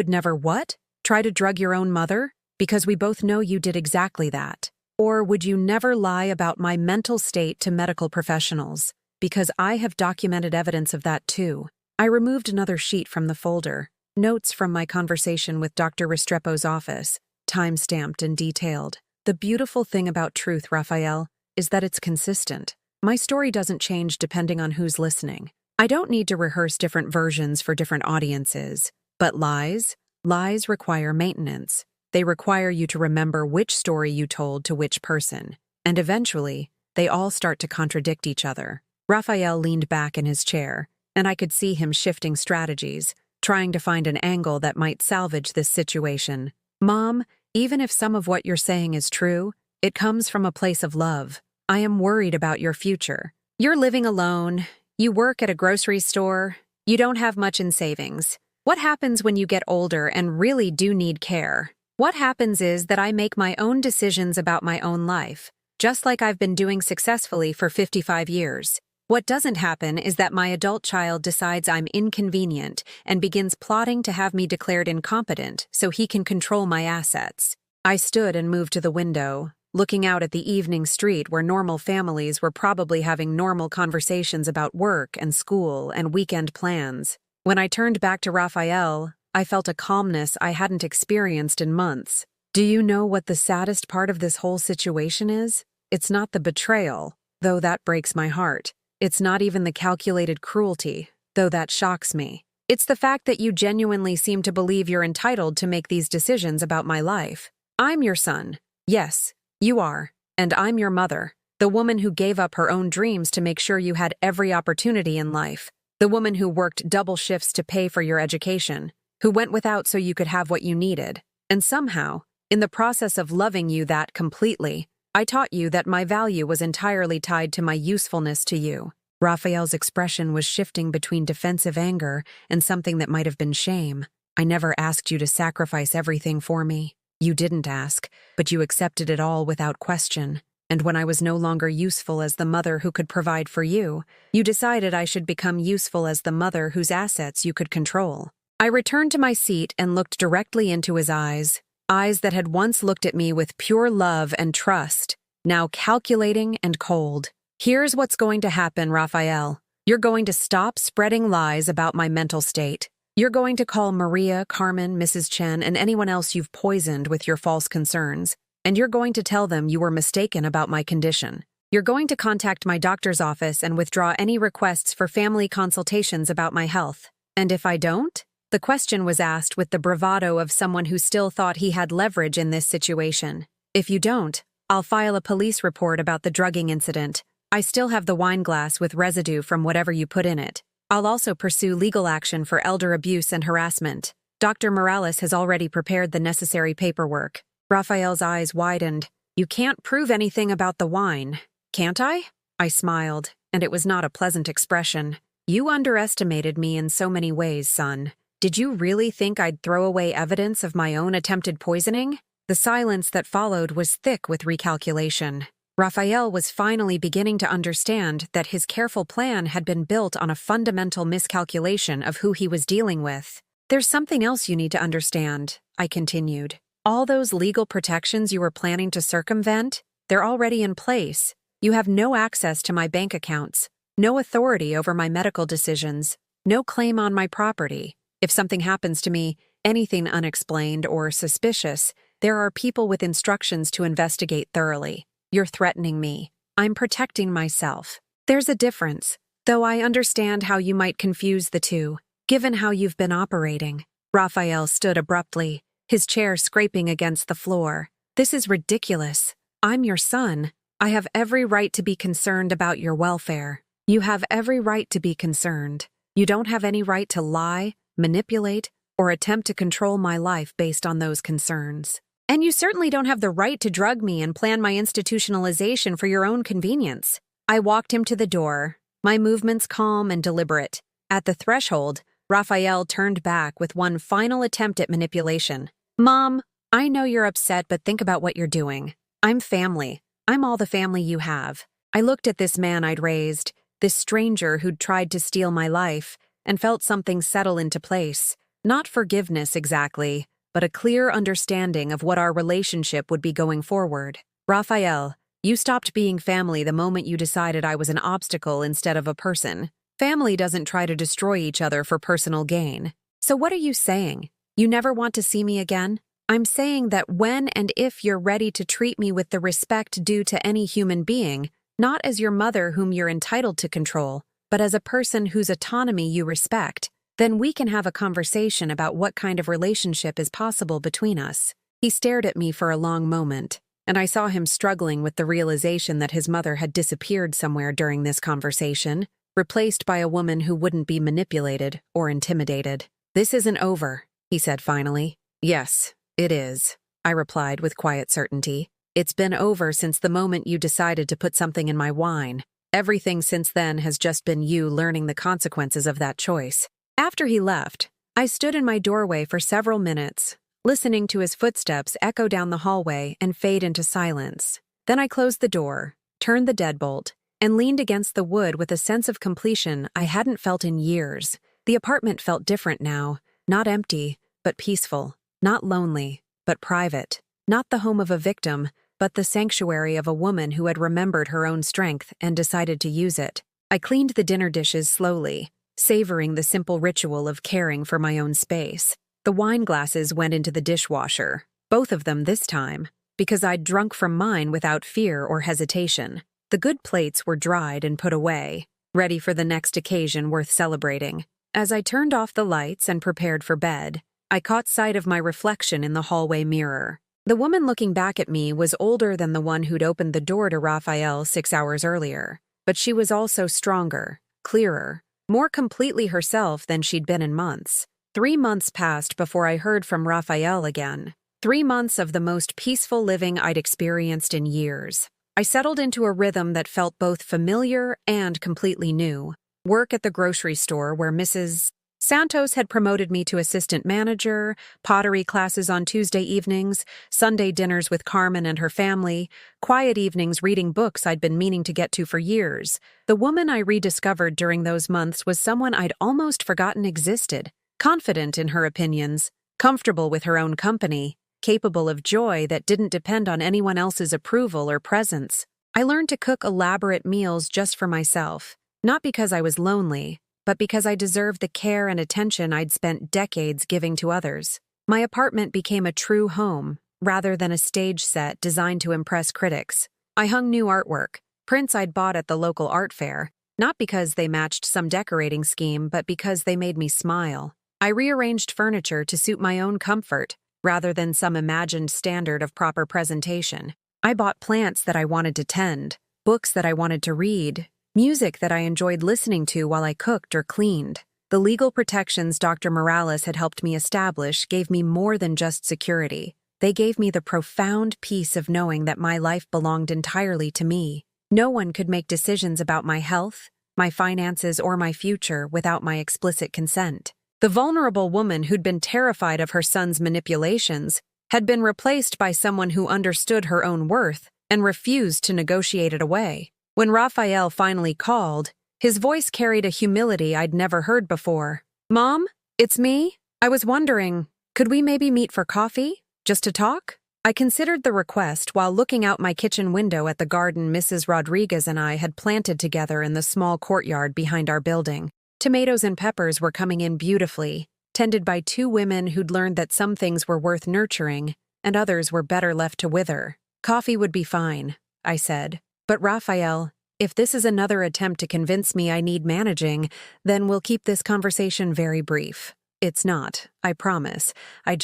never what? Try to drug your own mother? Because we both know you did exactly that. Or would you never lie about my mental state to medical professionals? Because I have documented evidence of that too. I removed another sheet from the folder, notes from my conversation with Dr. Restrepo's office, time-stamped and detailed. The beautiful thing about truth, Raphael, is that it's consistent. My story doesn't change depending on who's listening. I don't need to rehearse different versions for different audiences. But lies require maintenance. They require you to remember which story you told to which person. And eventually, they all start to contradict each other. Raphael leaned back in his chair, and I could see him shifting strategies, trying to find an angle that might salvage this situation. Mom, even if some of what you're saying is true, it comes from a place of love. I am worried about your future. You're living alone. You work at a grocery store. You don't have much in savings. What happens when you get older and really do need care? What happens is that I make my own decisions about my own life, just like I've been doing successfully for 55 years. What doesn't happen is that my adult child decides I'm inconvenient and begins plotting to have me declared incompetent so he can control my assets. I stood and moved to the window, looking out at the evening street where normal families were probably having normal conversations about work and school and weekend plans. When I turned back to Raphael, I felt a calmness I hadn't experienced in months. Do you know what the saddest part of this whole situation is? It's not the betrayal, though that breaks my heart. It's not even the calculated cruelty, though that shocks me. It's the fact that you genuinely seem to believe you're entitled to make these decisions about my life. I'm your son. Yes, you are. And I'm your mother, the woman who gave up her own dreams to make sure you had every opportunity in life. The woman who worked double shifts to pay for your education, who went without so you could have what you needed. And somehow, in the process of loving you that completely, I taught you that my value was entirely tied to my usefulness to you. Raphael's expression was shifting between defensive anger and something that might have been shame. I never asked you to sacrifice everything for me. You didn't ask, but you accepted it all without question. And when I was no longer useful as the mother who could provide for you, you decided I should become useful as the mother whose assets you could control. I returned to my seat and looked directly into his eyes that had once looked at me with pure love and trust, now calculating and cold. Here's what's going to happen, Raphael. You're going to stop spreading lies about my mental state. You're going to call Maria, Carmen, Mrs. Chen, and anyone else you've poisoned with your false concerns. And you're going to tell them you were mistaken about my condition. You're going to contact my doctor's office and withdraw any requests for family consultations about my health. And if I don't? The question was asked with the bravado of someone who still thought he had leverage in this situation. If you don't, I'll file a police report about the drugging incident. I still have the wine glass with residue from whatever you put in it. I'll also pursue legal action for elder abuse and harassment. Dr. Morales has already prepared the necessary paperwork. Raphael's eyes widened. You can't prove anything about the wine, can't I? I smiled, and it was not a pleasant expression. You underestimated me in so many ways, son. Did you really think I'd throw away evidence of my own attempted poisoning? The silence that followed was thick with recalculation. Raphael was finally beginning to understand that his careful plan had been built on a fundamental miscalculation of who he was dealing with. There's something else you need to understand, I continued. All those legal protections you were planning to circumvent, they're already in place. You have no access to my bank accounts, no authority over my medical decisions, no claim on my property. If something happens to me, anything unexplained or suspicious, there are people with instructions to investigate thoroughly. You're threatening me. I'm protecting myself. There's a difference, though I understand how you might confuse the two, given how you've been operating. Raphael stood abruptly, his chair scraping against the floor. This is ridiculous. I'm your son. I have every right to be concerned about your welfare. You have every right to be concerned. You don't have any right to lie, manipulate, or attempt to control my life based on those concerns. And you certainly don't have the right to drug me and plan my institutionalization for your own convenience. I walked him to the door, my movements calm and deliberate. At the threshold, Raphael turned back with one final attempt at manipulation. Mom, I know you're upset, but think about what you're doing. I'm family. I'm all the family you have. I looked at this man I'd raised, this stranger who'd tried to steal my life, and felt something settle into place. Not forgiveness exactly, but a clear understanding of what our relationship would be going forward. Raphael, you stopped being family the moment you decided I was an obstacle instead of a person. Family doesn't try to destroy each other for personal gain. So what are you saying? You never want to see me again? I'm saying that when and if you're ready to treat me with the respect due to any human being, not as your mother whom you're entitled to control, but as a person whose autonomy you respect, then we can have a conversation about what kind of relationship is possible between us. He stared at me for a long moment, and I saw him struggling with the realization that his mother had disappeared somewhere during this conversation, replaced by a woman who wouldn't be manipulated or intimidated. This isn't over, he said finally. Yes, it is, I replied with quiet certainty. It's been over since the moment you decided to put something in my wine. Everything since then has just been you learning the consequences of that choice. After he left, I stood in my doorway for several minutes, listening to his footsteps echo down the hallway and fade into silence. Then I closed the door, turned the deadbolt, and leaned against the wood with a sense of completion I hadn't felt in years. The apartment felt different now, not empty, but peaceful, not lonely, but private, not the home of a victim, but the sanctuary of a woman who had remembered her own strength and decided to use it. I cleaned the dinner dishes slowly, savoring the simple ritual of caring for my own space. The wine glasses went into the dishwasher, both of them this time, because I'd drunk from mine without fear or hesitation. The good plates were dried and put away, ready for the next occasion worth celebrating. As I turned off the lights and prepared for bed, I caught sight of my reflection in the hallway mirror. The woman looking back at me was older than the one who'd opened the door to Raphael 6 hours earlier, but she was also stronger, clearer, more completely herself than she'd been in months. 3 months passed before I heard from Raphael again. 3 months of the most peaceful living I'd experienced in years. I settled into a rhythm that felt both familiar and completely new. Work at the grocery store where Mrs. Santos had promoted me to assistant manager, pottery classes on Tuesday evenings, Sunday dinners with Carmen and her family, quiet evenings reading books I'd been meaning to get to for years. The woman I rediscovered during those months was someone I'd almost forgotten existed, confident in her opinions, comfortable with her own company, capable of joy that didn't depend on anyone else's approval or presence. I learned to cook elaborate meals just for myself, not because I was lonely, but because I deserved the care and attention I'd spent decades giving to others. My apartment became a true home, rather than a stage set designed to impress critics. I hung new artwork, prints I'd bought at the local art fair, not because they matched some decorating scheme, but because they made me smile. I rearranged furniture to suit my own comfort, rather than some imagined standard of proper presentation. I bought plants that I wanted to tend, books that I wanted to read, music that I enjoyed listening to while I cooked or cleaned. The legal protections Dr. Morales had helped me establish gave me more than just security. They gave me the profound peace of knowing that my life belonged entirely to me. No one could make decisions about my health, my finances, or my future without my explicit consent. The vulnerable woman who'd been terrified of her son's manipulations had been replaced by someone who understood her own worth and refused to negotiate it away. When Raphael finally called, his voice carried a humility I'd never heard before. "Mom, it's me. I was wondering, could we maybe meet for coffee? Just to talk?" I considered the request while looking out my kitchen window at the garden Mrs. Rodriguez and I had planted together in the small courtyard behind our building. Tomatoes and peppers were coming in beautifully, tended by 2 women who'd learned that some things were worth nurturing and others were better left to wither. "Coffee would be fine," I said. "But Raphael, if this is another attempt to convince me I need managing, then we'll keep this conversation very brief." "It's not, I promise. I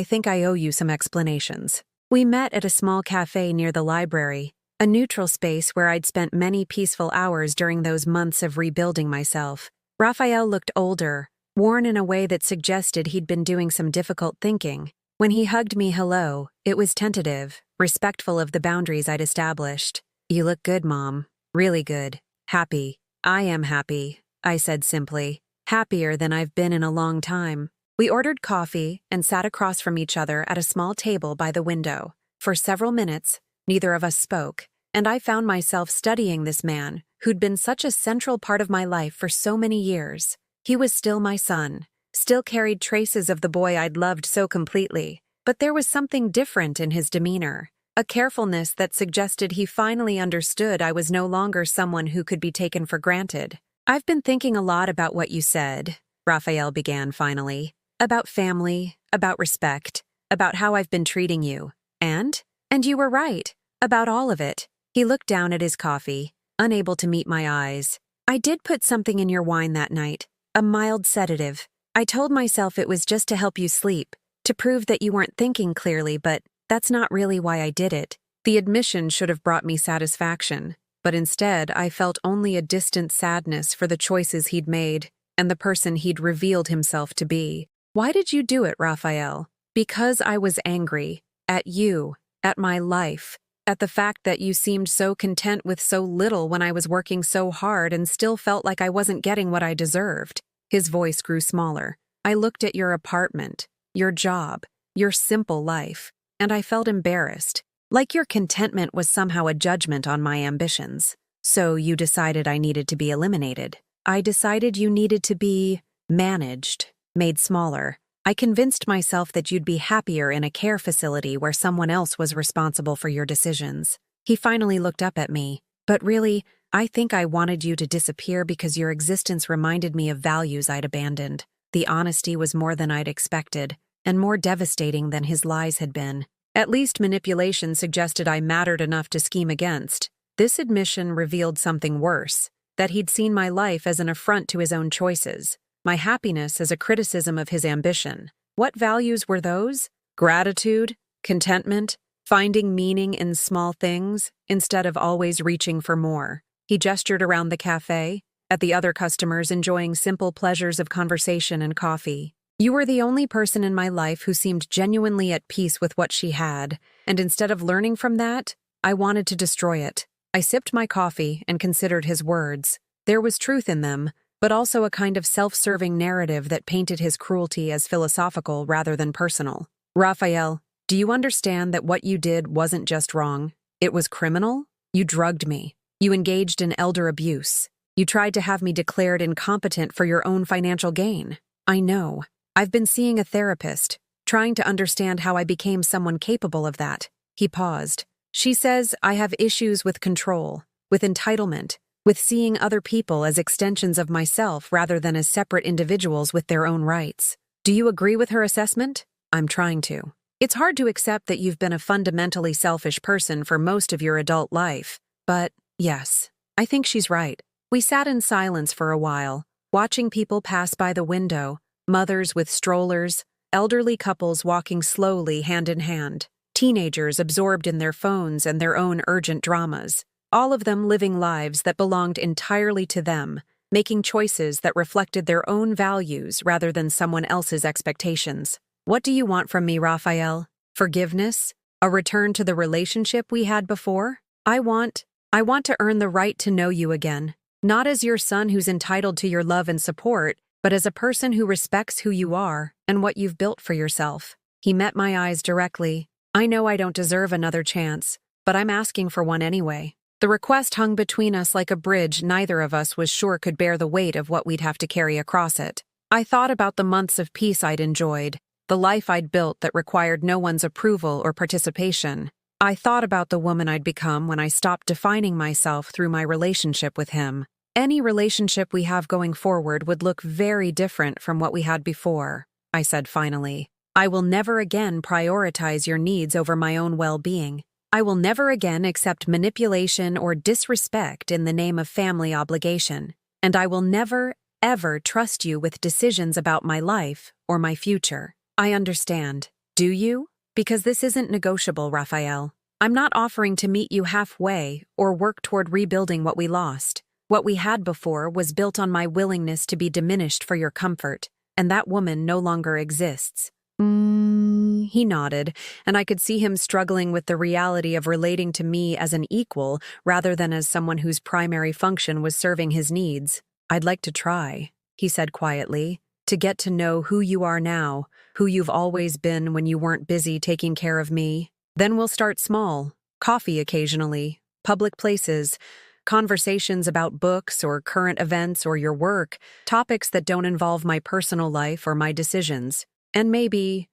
think I owe you some explanations." We met at a small cafe near the library, a neutral space where I'd spent many peaceful hours during those months of rebuilding myself. Raphael looked older, worn in a way that suggested he'd been doing some difficult thinking. When he hugged me hello, it was tentative, respectful of the boundaries I'd established. "You look good, Mom. Really good. Happy." "I am happy," I said simply. happier than I've been in a long time. We ordered coffee and sat across from each other at a small table by the window. For several minutes, neither of us spoke, and I found myself studying this man who'd been such a central part of my life for so many years. He was still my son, still carried traces of the boy I'd loved so completely, but there was something different in his demeanor, a carefulness that suggested he finally understood I was no longer someone who could be taken for granted. "I've been thinking a lot about what you said," Raphael began finally. "About family, about respect, about how I've been treating you. And you were right, about all of it." He looked down at his coffee, unable to meet my eyes. "I did put something in your wine that night, a mild sedative. I told myself it was just to help you sleep, to prove that you weren't thinking clearly, but that's not really why I did it." The admission should have brought me satisfaction, but instead I felt only a distant sadness for the choices he'd made and the person he'd revealed himself to be. "Why did you do it, Raphael?" "Because I was angry. At you. At my life. At the fact that you seemed so content with so little when I was working so hard and still felt like I wasn't getting what I deserved." His voice grew smaller. "I looked at your apartment, your job, your simple life, and I felt embarrassed. Like your contentment was somehow a judgment on my ambitions. So you decided I needed to be eliminated. I decided you needed to be managed, made smaller. I convinced myself that you'd be happier in a care facility where someone else was responsible for your decisions." He finally looked up at me. "But really, I think I wanted you to disappear because your existence reminded me of values I'd abandoned." The honesty was more than I'd expected, and more devastating than his lies had been. At least manipulation suggested I mattered enough to scheme against. This admission revealed something worse, that he'd seen my life as an affront to his own choices, my happiness as a criticism of his ambition. What values were those? Gratitude, contentment, finding meaning in small things instead of always reaching for more. He gestured around the cafe, at the other customers enjoying simple pleasures of conversation and coffee. "You were the only person in my life who seemed genuinely at peace with what she had, and instead of learning from that, I wanted to destroy it." I sipped my coffee and considered his words. There was truth in them, but also a kind of self-serving narrative that painted his cruelty as philosophical rather than personal. "Raphael, do you understand that what you did wasn't just wrong? It was criminal? You drugged me. You engaged in elder abuse. You tried to have me declared incompetent for your own financial gain. I know. I've been seeing a therapist, trying to understand how I became someone capable of that." He paused. "She says I have issues with control, with entitlement, with seeing other people as extensions of myself rather than as separate individuals with their own rights. Do you agree with her assessment?" "I'm trying to. It's hard to accept that you've been a fundamentally selfish person for most of your adult life. But, yes, I think she's right." We sat in silence for a while, watching people pass by the window, mothers with strollers, elderly couples walking slowly hand in hand, teenagers absorbed in their phones and their own urgent dramas, all of them living lives that belonged entirely to them, making choices that reflected their own values rather than someone else's expectations. "What do you want from me, Raphael? Forgiveness? A return to the relationship we had before? I want to earn the right to know you again, not as your son who's entitled to your love and support, but as a person who respects who you are and what you've built for yourself." He met my eyes directly. "I know I don't deserve another chance, but I'm asking for one anyway." The request hung between us like a bridge neither of us was sure could bear the weight of what we'd have to carry across it. I thought about the months of peace I'd enjoyed, the life I'd built that required no one's approval or participation. I thought about the woman I'd become when I stopped defining myself through my relationship with him. Any relationship we have going forward would look very different from what we had before, I said finally. "I will never again prioritize your needs over my own well-being. I will never again accept manipulation or disrespect in the name of family obligation. And I will never, ever trust you with decisions about my life or my future." "I understand. Do you? Because this isn't negotiable, Raphael. I'm not offering to meet you halfway or work toward rebuilding what we lost. What we had before was built on my willingness to be diminished for your comfort, and that woman no longer exists." He nodded, and I could see him struggling with the reality of relating to me as an equal rather than as someone whose primary function was serving his needs. "I'd like to try." he said quietly, to get to know who you are now, who you've always been when you weren't busy taking care of me. Then we'll start small, coffee occasionally, public places, conversations about books or current events or your work, topics that don't involve my personal life or my decisions. And maybe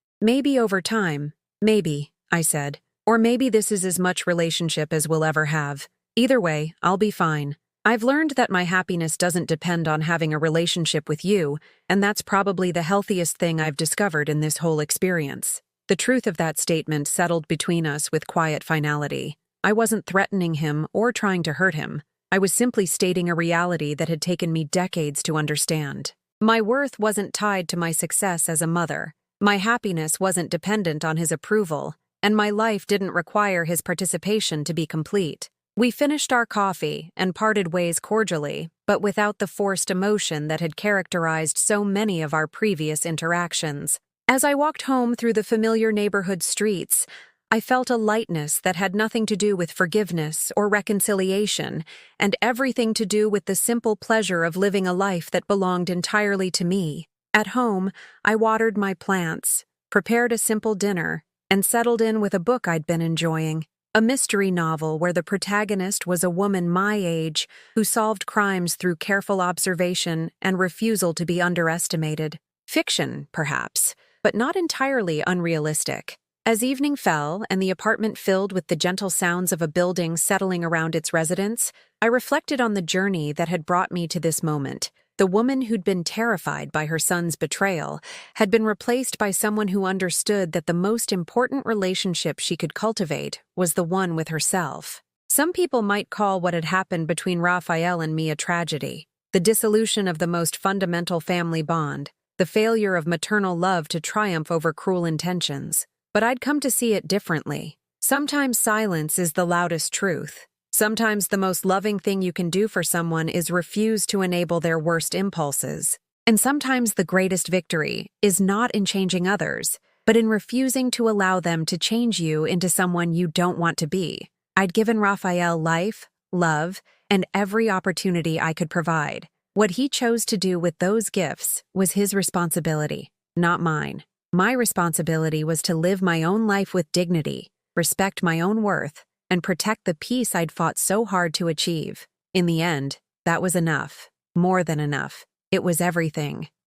over time, maybe, I said. Or maybe this is as much relationship as we'll ever have. Either way, I'll be fine. I've learned that my happiness doesn't depend on having a relationship with you, and that's probably the healthiest thing I've discovered in this whole experience. The truth of that statement settled between us with quiet finality. I wasn't threatening him or trying to hurt him. I was simply stating a reality that had taken me decades to understand. My worth wasn't tied to my success as a mother. My happiness wasn't dependent on his approval, and my life didn't require his participation to be complete. We finished our coffee and parted ways cordially, but without the forced emotion that had characterized so many of our previous interactions. As I walked home through the familiar neighborhood streets, I felt a lightness that had nothing to do with forgiveness or reconciliation, and everything to do with the simple pleasure of living a life that belonged entirely to me. At home, I watered my plants, prepared a simple dinner, and settled in with a book I'd been enjoying. A mystery novel where the protagonist was a woman my age who solved crimes through careful observation and refusal to be underestimated. Fiction, perhaps, but not entirely unrealistic. As evening fell and the apartment filled with the gentle sounds of a building settling around its residents, I reflected on the journey that had brought me to this moment. The woman who'd been terrified by her son's betrayal had been replaced by someone who understood that the most important relationship she could cultivate was the one with herself. Some people might call what had happened between Raphael and me a tragedy, the dissolution of the most fundamental family bond, the failure of maternal love to triumph over cruel intentions. But I'd come to see it differently. Sometimes silence is the loudest truth. Sometimes the most loving thing you can do for someone is refuse to enable their worst impulses. And sometimes the greatest victory is not in changing others, but in refusing to allow them to change you into someone you don't want to be. I'd given Raphael life, love, and every opportunity I could provide. What he chose to do with those gifts was his responsibility, not mine. My responsibility was to live my own life with dignity, respect my own worth, and protect the peace I'd fought so hard to achieve. In the end, that was enough. More than enough. It was everything.